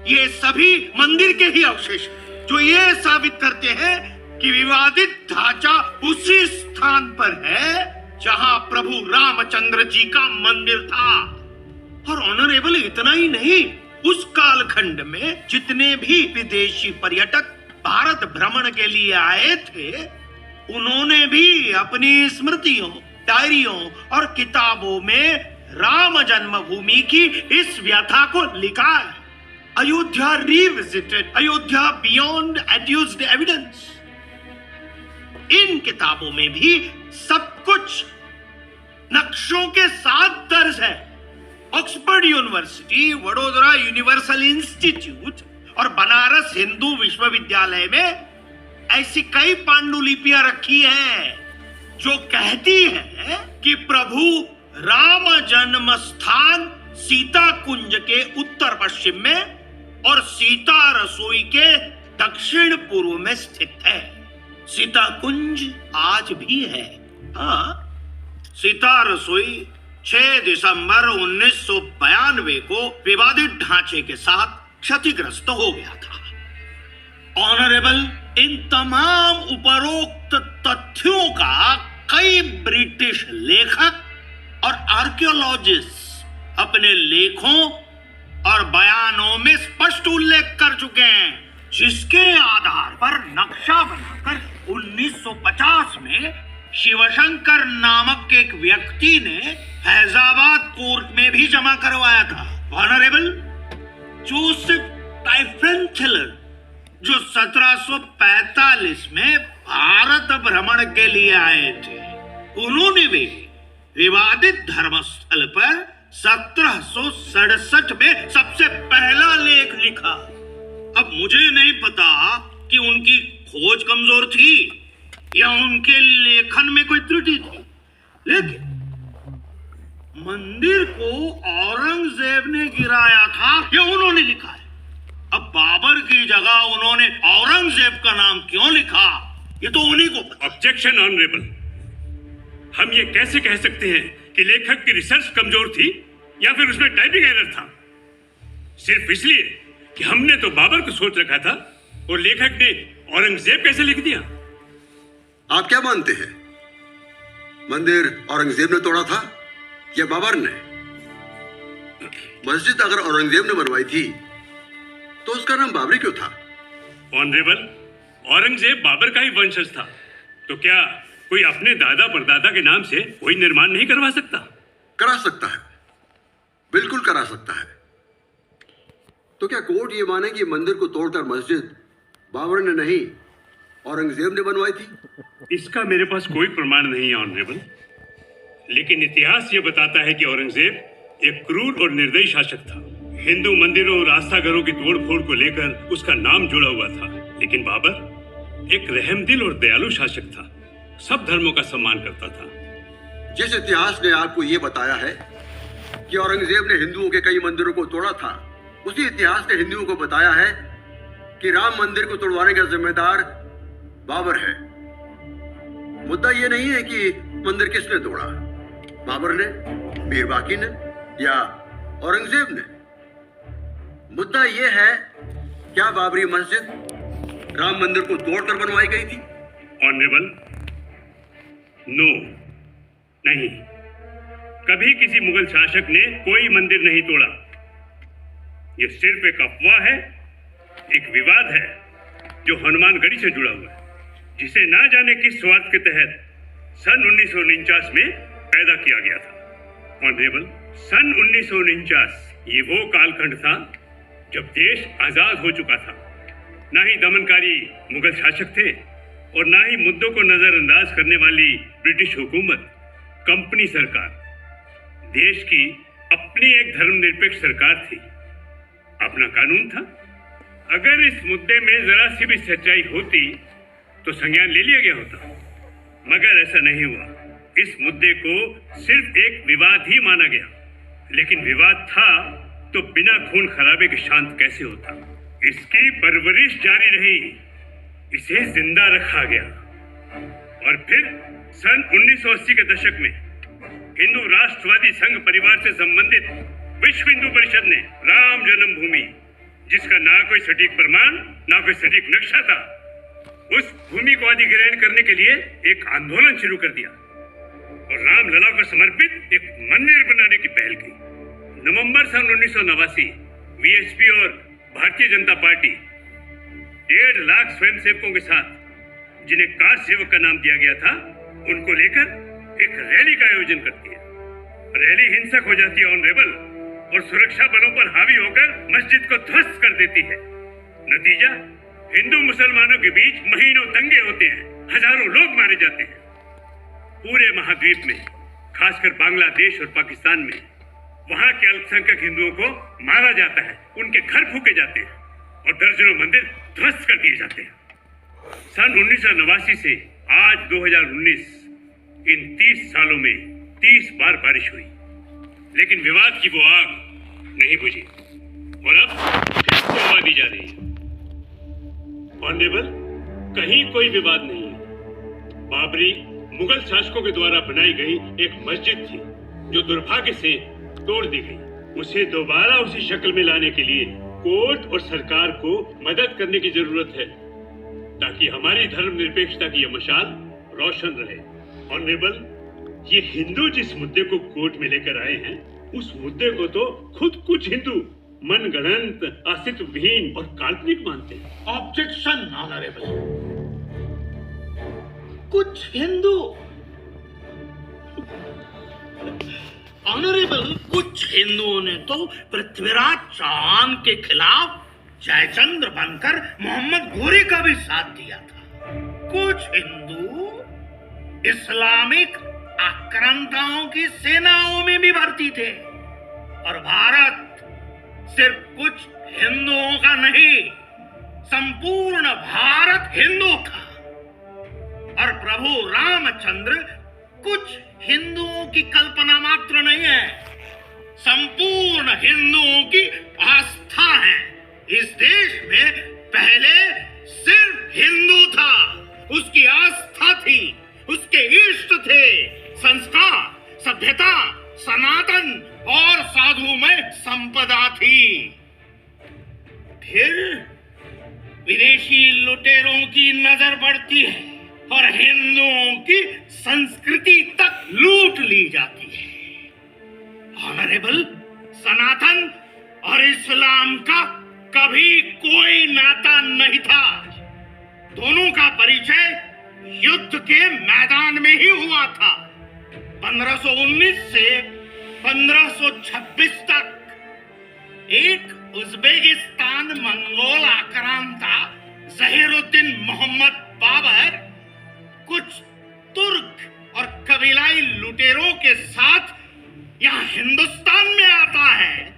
ये सभी मंदिर के ही अवशेष हैं, जो ये साबित करते हैं कि विवादित ढांचा उसी स्थान पर है जहां प्रभु रामचंद्र जी का मंदिर था। और ऑनरेबल, इतना ही नहीं, उस कालखंड में जितने भी विदेशी पर्यटक भारत भ्रमण के लिए आए थे, उन्होंने भी अपनी स्मृतियों, डायरियों और किताबों में राम जन्मभूमि की इस व्यथा को लिखा है। Ayodhya revisited, Ayodhya beyond adduced evidence. इन किताबों में भी सब कुछ नक्शों के साथ दर्ज है। Oxford university, Vadodara universal institute और बनारस हिंदू विश्वविद्यालय में ऐसी कई पांडुलिपियां रखी हैं जो कहती हैं कि प्रभु राम जन्म स्थान सीता कुंज के उत्तर पश्चिम में और सीता रसोई के दक्षिण पूर्व में स्थित है। सीता कुंज आज भी है। हाँ, सीता रसोई 6 दिसंबर 1992 को विवादित ढांचे के साथ क्षतिग्रस्त हो गया था। ऑनरेबल, इन तमाम उपरोक्त तथ्यों का कई ब्रिटिश लेखक और आर्कियोलॉजिस्ट अपने लेखों और बयानों में स्पष्ट उल्लेख कर चुके हैं, जिसके आधार पर नक्शा बनाकर 1950 में शिवशंकर नामक एक व्यक्ति ने फैजाबाद कोर्ट में भी जमा करवाया था। ऑनरेबल, जोसेफ टाइफेंथलर, जो 1745 में भारत भ्रमण के लिए आए थे, उन्होंने भी विवादित धर्मस्थल पर 1767 में सबसे पहला लेख लिखा। अब मुझे नहीं पता कि उनकी खोज कमजोर थी या उनके लेखन में कोई त्रुटि थी, लेकिन मंदिर को औरंगजेब ने गिराया था या उन्होंने लिखा है। अब बाबर की जगह उन्होंने औरंगजेब का नाम क्यों लिखा, ये तो उन्हीं को पता। ऑब्जेक्शन ऑनरेबल, हम ये कैसे कह सकते हैं कि लेखक की रिसर्च कमजोर थी या फिर उसमें टाइपिंग एरर था? सिर्फ इसलिए कि हमने तो बाबर को सोच रखा था और लेखक ने औरंगजेब कैसे लिख दिया? आप क्या मानते हैं, मंदिर औरंगजेब ने तोड़ा था या बाबर ने? मस्जिद अगर औरंगजेब ने बनवाई थी तो उसका नाम बाबरी क्यों था? ऑनरेबल, औरंगजेब बाबर का ही वंशज था, तो क्या कोई अपने दादा परदादा के नाम से कोई निर्माण नहीं करवा सकता? करा सकता है, बिल्कुल करा सकता है। तो क्या कोर्ट ये माने कि मंदिर को तोड़कर मस्जिद बाबर ने नहीं औरंगजेब ने बनवाई थी? इसका मेरे पास कोई प्रमाण नहीं है ऑनरेबल, लेकिन इतिहास ये बताता है कि औरंगजेब एक क्रूर और निर्दयी शासक था। हिंदू मंदिरों और आस्थाघरों की तोड़फोड़ को लेकर उसका नाम जुड़ा हुआ था, लेकिन बाबर एक रहमदिल और दयालु शासक था, सब धर्मों का सम्मान करता था। जिस इतिहास ने आपको ये बताया है कि औरंगजेब ने हिंदुओं के कई मंदिरों को तोड़ा था, उसी इतिहास ने हिंदुओं को बताया है कि राम मंदिर को तोड़वाने का जिम्मेदार बाबर है। मुद्दा ये नहीं है कि मंदिर किसने तोड़ा, बाबर ने, मीर बाकी ने या औरंगजेब ने। मुद्दा ये है, क्या बाबरी मस्जिद राम मंदिर को तोड़कर बनवाई गई थी? ऑनरेबल, नो, नहीं, कभी किसी मुगल शासक ने कोई मंदिर नहीं तोड़ा। ये सिर्फ एक अफवाह है, एक विवाद है जो हनुमानगढ़ी से जुड़ा हुआ है, जिसे ना जाने किस स्वार्थ के तहत सन 1949 में पैदा किया गया था। ऑनरेबल, सन 1949 ये वो कालखंड था जब देश आजाद हो चुका था। ना ही दमनकारी मुगल शासक थे और ना ही मुद्दों को नजरअंदाज करने वाली ब्रिटिश हुकूमत, कंपनी सरकार। देश की अपनी एक धर्मनिरपेक्ष सरकार थी, अपना कानून था। अगर इस मुद्दे में जरा सी भी सच्चाई होती तो संज्ञान ले लिया गया होता, मगर ऐसा नहीं हुआ। इस मुद्दे को सिर्फ एक विवाद ही माना गया, लेकिन विवाद था तो बिना खून खराबे के शांत कैसे होता? इसकी परवरिश जारी रही, इसे जिंदा रखा गया और फिर सन 1980 के दशक में हिंदू राष्ट्रवादी संघ परिवार से संबंधित विश्व हिंदू परिषद ने राम जन्मभूमि, जिसका ना कोई सटीक प्रमाण ना कोई सटीक नक्शा था, उस भूमि को अधिग्रहण करने के लिए एक आंदोलन शुरू कर दिया और रामलला को समर्पित एक मंदिर बनाने की पहल की। नवंबर सन 1989 वीएचपी और भारतीय जनता पार्टी 1.5 लाख स्वयंसेवकों के साथ, जिन्हें कार सेवक का नाम दिया गया था, उनको लेकर एक रैली का आयोजन करती है। रैली हिंसक हो जाती है ऑनरेबल और सुरक्षा बलों पर हावी होकर मस्जिद को ध्वस्त कर देती है। नतीजा, हिंदू मुसलमानों के बीच महीनों दंगे होते हैं, हजारों लोग मारे जाते हैं। पूरे महाद्वीप में, खासकर बांग्लादेश और पाकिस्तान में, वहां के अल्पसंख्यक हिंदुओं को मारा जाता है, उनके घर फूके जाते हैं और दर्जनों मंदिर ध्वस्त कर दिए जाते हैं। सन 1989 से आज 2019, इन 30 सालों में 30 बार बारिश हुई, लेकिन विवाद की वो आग नहीं बुझी और अब फिर से हवा दी जा रही है। ऑनरेबल, कहीं कोई विवाद नहीं है। बाबरी मुगल शासकों के द्वारा बनाई गई एक मस्जिद थी जो दुर्भाग्य से तोड़ दी गई। उसे दोबारा उसी शक्ल में लाने के लिए कोर्ट और सरकार को मदद करने की जरूरत है ताकि हमारी धर्मनिरपेक्षता की यह मशाल रोशन रहे। ऑनरेबल, ये हिंदू जिस मुद्दे को कोर्ट में लेकर आए हैं, उस मुद्दे को तो खुद कुछ हिंदू मनगढ़ंत, अस्तित्वहीन और काल्पनिक मानते हैं। Objection honourable. कुछ हिंदू ऑनरेबल, कुछ हिंदुओं ने तो पृथ्वीराज चौहान के खिलाफ जयचंद्र बनकर मोहम्मद घोरी का भी साथ दिया था। कुछ हिंदू इस्लामिक आक्रांताओं की सेनाओं में भी भर्ती थे। और भारत सिर्फ कुछ हिंदुओं का नहीं, संपूर्ण भारत हिंदू था। और प्रभु रामचंद्र कुछ हिंदुओं की कल्पना मात्र नहीं है, संपूर्ण हिंदुओं की आस्था है। इस देश में पहले सिर्फ हिंदू था, उसकी आस्था थी, उसके इष्ट थे, संस्कार, सभ्यता, सनातन और साधुमय संपदा थी। फिर विदेशी लुटेरों की नजर पड़ती है और हिंदुओं की संस्कृति तक लूट ली जाती है। ऑनरेबल, सनातन और इस्लाम का कभी कोई नाता नहीं था। दोनों का परिचय युद्ध के मैदान में ही हुआ था। 1519 से 1526 तक एक उज्बेकिस्तान मंगोल आक्रांता जहीरुद्दीन मोहम्मद बाबर कुछ तुर्क और कबीलाई लुटेरों के साथ यहाँ हिंदुस्तान में आता है,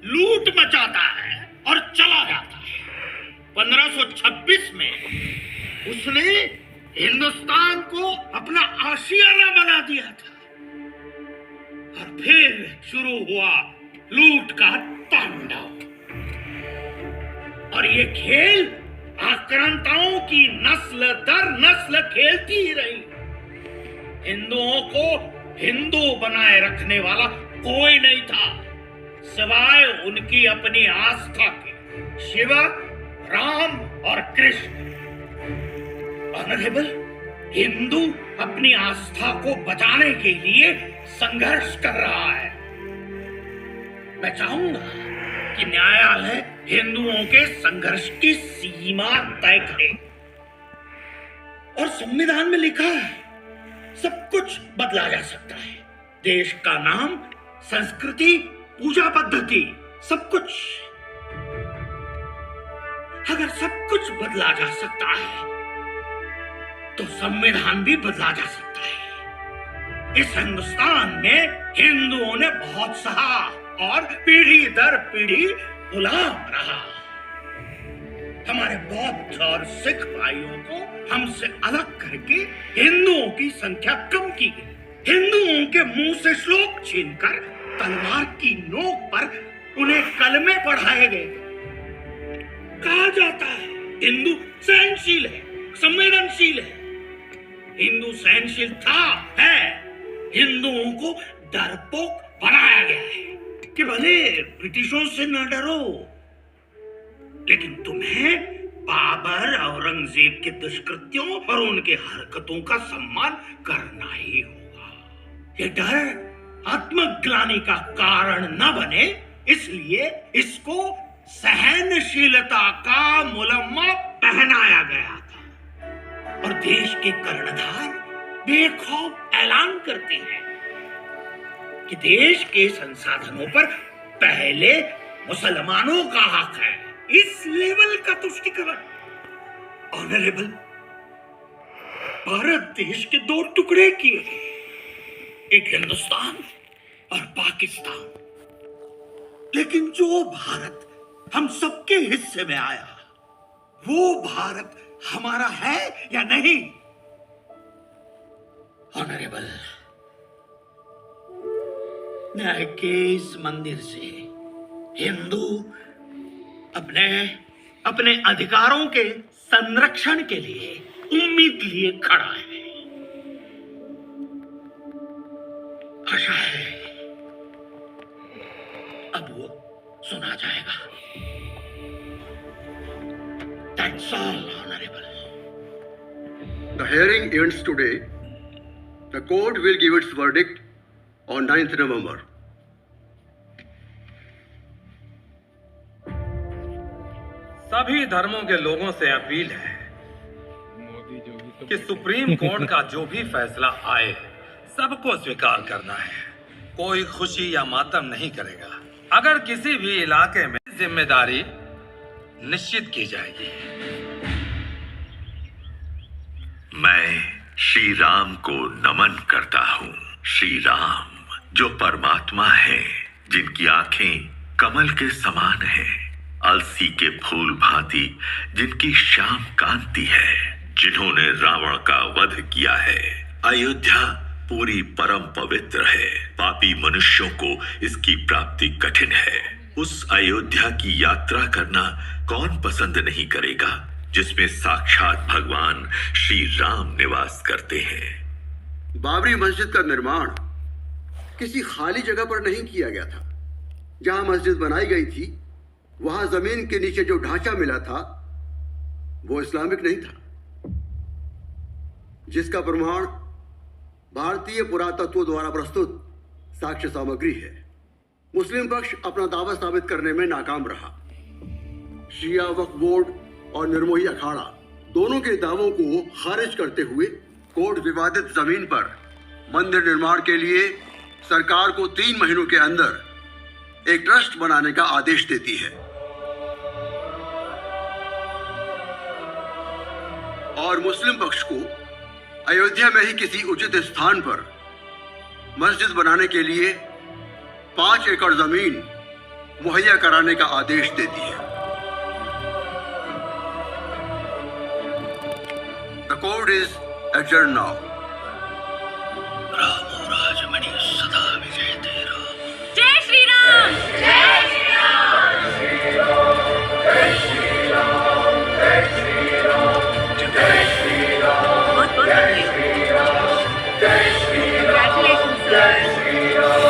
लूट मचाता है और चला जाता है। 1526 में उसने हिंदुस्तान को अपना आशियाना बना दिया था। और फिर शुरू हुआ लूट का तांडव। और ये खेल आक्रांताओं की नस्ल दर नस्ल खेलती ही रही। हिंदुओं को हिंदू बनाए रखने वाला कोई नहीं था सिवाय उनकी अपनी आस्था के, शिव, राम और कृष्ण। ऑनरेबल, हिंदू अपनी आस्था को बचाने के लिए संघर्ष कर रहा है। मैं चाहूंगा कि न्यायालय हिंदुओं के संघर्ष की सीमा तय करे। और संविधान में लिखा है सब कुछ बदला जा सकता है, देश का नाम, संस्कृति, पूजा पद्धति, सब कुछ। अगर सब कुछ बदला जा सकता है तो संविधान भी बदला जा सकता है। इस हिंदुस्तान में हिंदुओं ने बहुत सहा और पीढ़ी दर पीढ़ी गुलाम रहा। हमारे बौद्ध और सिख भाइयों को हमसे अलग करके हिंदुओं की संख्या कम की गई। हिंदुओं के मुंह से श्लोक छीनकर तलवार की नोक पर उन्हें कलमे पढ़ाए गए। कहा जाता है हिंदू सहनशील है, संवेदनशील है। हिंदू सहनशील था, है। हिंदुओं को डरपोक बनाया गया है कि भले ब्रिटिशों से न डरो, लेकिन तुम्हें बाबर, औरंगजेब के दुष्कृत्यों और उनके हरकतों का सम्मान करना ही होगा। ये डर आत्मग्लानि का कारण न बने, इसलिए इसको सहनशीलता का मुलम्मा पहनाया गया था। और देश के कर्णधार बेखौफ ऐलान करते हैं कि देश के संसाधनों पर पहले मुसलमानों का हक है। इस लेवल का तुष्टीकरण। ऑनरेबल, भारत देश के दो टुकड़े किए, एक हिंदुस्तान और पाकिस्तान। लेकिन जो भारत हम सबके हिस्से में आया, वो भारत हमारा है या नहीं? ऑनरेबल, न्याय के इस मंदिर से हिंदू अपने अधिकारों के संरक्षण के लिए उम्मीद लिए खड़ा है। आशा है अब वो सुना जाएगा। That's all, Honorable. The hearing ends today. The court will give its verdict on 9th November. सभी धर्मों के लोगों से अपील है कि सुप्रीम कोर्ट का जो भी फैसला आए सबको स्वीकार करना है। कोई खुशी या मातम नहीं करेगा। अगर किसी भी इलाके में जिम्मेदारी निश्चित की जाएगी। मैं श्री राम को नमन करता हूँ। श्री राम जो परमात्मा है, जिनकी आंखें कमल के समान है, अलसी के फूल भांति जिनकी श्याम कांति है, जिन्होंने रावण का वध किया है। अयोध्या पूरी परम पवित्र है। पापी मनुष्यों को इसकी प्राप्ति कठिन है। उस अयोध्या की यात्रा करना कौन पसंद नहीं करेगा जिसमें साक्षात भगवान श्री राम निवास करते हैं। बाबरी मस्जिद का निर्माण किसी खाली जगह पर नहीं किया गया था। जहां मस्जिद बनाई गई थी वहां जमीन के नीचे जो ढांचा मिला था वो इस्लामिक नहीं था, जिसका प्रमाण भारतीय पुरातत्व द्वारा प्रस्तुत साक्ष्य सामग्री है। मुस्लिम पक्ष अपना दावा साबित करने में नाकाम रहा। शिया वक्फ बोर्ड और निर्मोही अखाड़ा दोनों के दावों को खारिज करते हुए कोर्ट विवादित जमीन पर मंदिर निर्माण के लिए सरकार को 3 महीनों के अंदर एक ट्रस्ट बनाने का आदेश देती है और मुस्लिम पक्ष को अयोध्या में ही किसी उचित स्थान पर मस्जिद बनाने के लिए 5 एकड़ जमीन मुहैया कराने का आदेश देती है। The court is adjourned now. रामो राजमणि सदा विजय तेरा। जय श्री राम। जय श्री राम। जय श्री राम। जय श्री राम। जय श्री राम। बहुत बहुत जय श्री राम। जय श्री राम। जय श्री राम।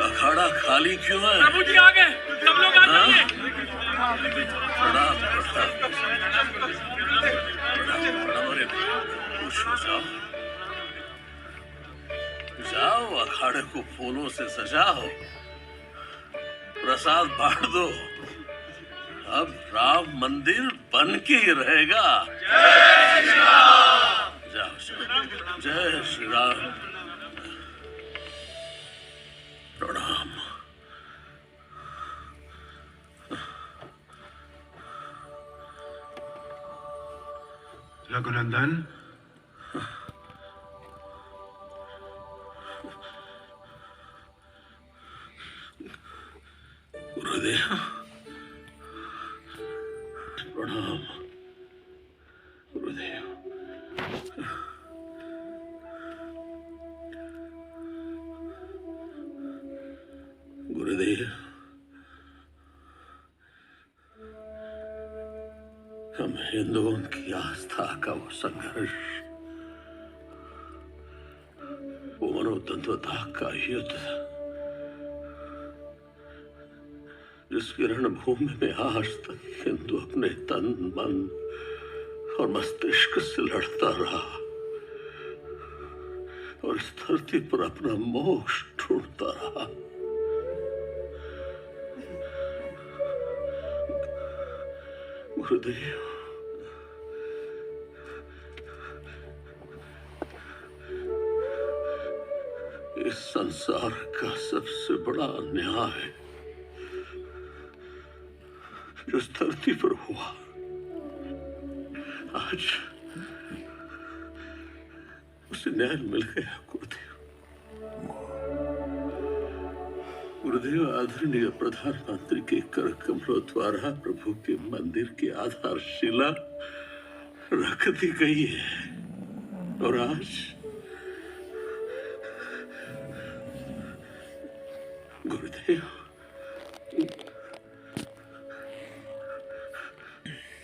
अखाड़ा खाली क्यों है? प्रभु जी आ गए, सब लोग आ जाइए। प्रणाम जाओ, अखाड़े को फूलों से सजाओ, प्रसाद बांट दो। अब राम मंदिर बन के ही रहेगा। जय श्री राम। जाओ, जय श्री राम। प्रणाम। रघुनंदन, गुरुदेव प्रणाम। गुरुदेव गुरुदेव, हम हिंदुओं की आस्था का वो संघर्ष, वो मनोतंत्रता का युद्ध, जिसकी रणभूमि में आज तक हिंदू अपने तन, मन और मस्तिष्क से लड़ता रहा और इस धरती पर अपना मोक्ष ढूंढता रहा। गुरुदेव, इस संसार का सबसे बड़ा अन्याय जो इस धरती पर हुआ, आज उसे न्याय मिल गया। गुरुदेव, आदरणीय प्रधानमंत्री के कर कमलों द्वारा प्रभु के मंदिर की आधारशिला रख दी गई है और आज गुरुदेव,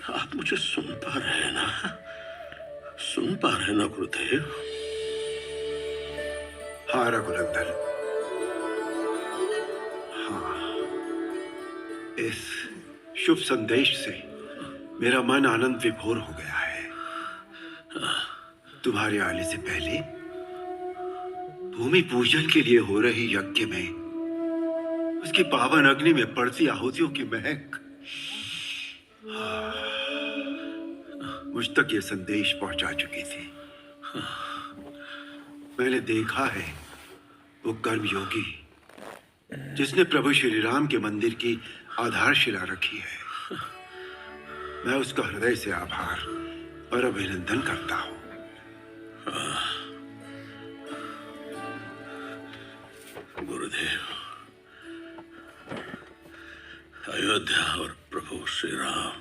आप मुझे सुन पा रहे हैं ना? सुन पा रहे हैं ना गुरुदेव? हाँ रघुनंदन, हाँ। इस शुभ संदेश से मेरा मन आनंद विभोर हो गया है। तुम्हारे आने से पहले भूमि पूजन के लिए हो रही यज्ञ में उसकी पावन अग्नि में पड़ती आहुतियों की महक मुझ तक ये संदेश पहुंचा चुकी थी। मैंने देखा है वो कर्मयोगी जिसने प्रभु श्री राम के मंदिर की आधारशिला रखी है। मैं उसका हृदय से आभार और अभिनंदन करता हूं। गुरुदेव, अयोध्या और प्रभु श्री राम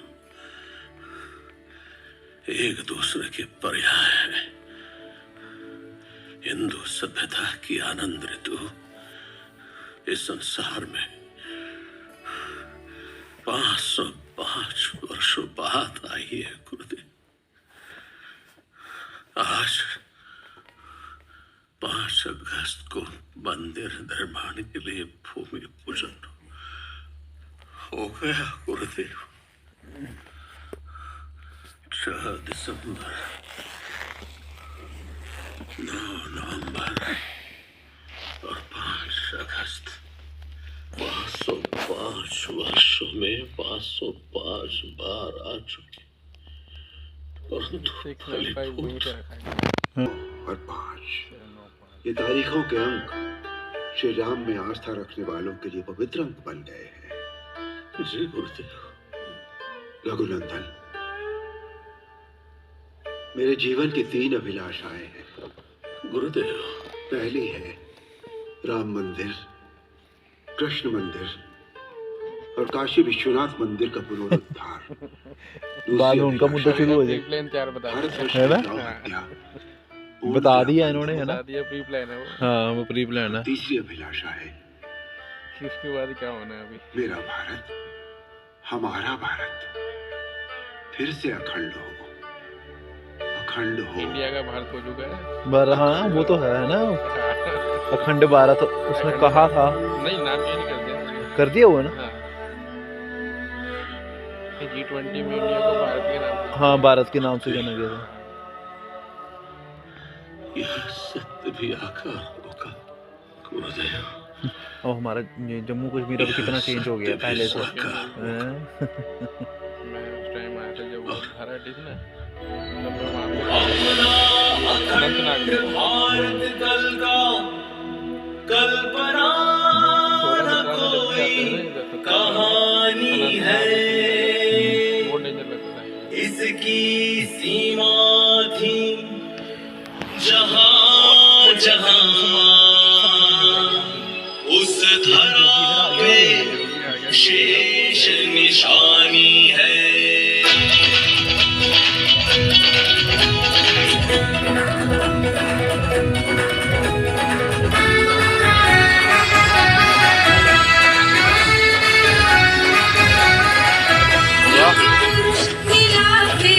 एक दूसरे के पर्याय है। हिंदू सभ्यता की आनंद ऋतु इस संसार में 505 वर्षों बाद आई है गुरुदेव। आज 5 अगस्त को मंदिर निर्माण के लिए भूमि पूजन हो गया गुरुदेव। 6 दिसंबर, 9 नवंबर और 5 अगस्त, 505 वर्षों में 505 बार आ चुकी, परंतु फलीभूत और 5 ये तारीखों के अंक श्री राम में आस्था रखने वालों के लिए पवित्र अंक बन गए हैं। जी गुरुदेव। रघुनंदन, मेरे जीवन की 3 अभिलाषाएं हैं गुरुदेव। पहली है राम मंदिर, कृष्ण मंदिर और काशी विश्वनाथ मंदिर का पुनरुद्धार। बाद में उनका मुद्दा शुरू हो जाए, है ना? बता दिया इन्होंने, है ना? बता दिया, प्री प्लान है वो। हाँ, वो प्री प्लान है। तीसरी अभिलाषा है इसके बाद क्या होना है अभी? मेरा भारत, हमारा भारत फिर से अखंड हो। अखंड हो। इंडिया का भारत हो चुका है। हाँ, वो तो है ना, अखंड भारत उसने कहा था। नहीं, नाम चेंज कर दिया। कर दिया हुआ ना? हाँ। G20 में इंडिया को भारत के नाम। हाँ, भारत के नाम से जाना गया था। यह सत्य भी आकार होगा गुरुदेव। और हमारा जम्मू कश्मीर अब कितना चेंज हो गया पहले से। मैं उस टाइम आया था जब वो धारा हटी थी ना, तब मैं भारत कल का कल्पना न कोई कहानी है, इसकी सीमा थी जहां जहां, उस धरा पे शेष निशानी है।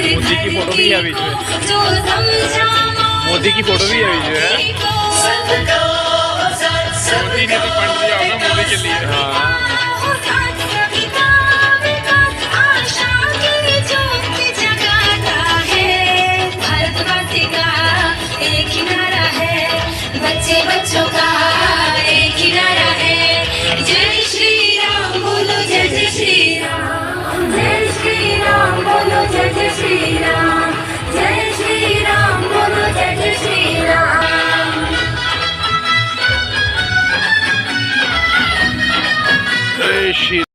मोदी की फोटो भी है बीच में। मोदी की फोटो भी है बीच में। मोदी ने तो फंड दिया होगा मोदी के लिए। हाँ। बच्चे बच्चों का एक ही नारा है, जय श्री राम बोलो, जय जय श्री राम, जय श्री राम बोलो, जय जय श्री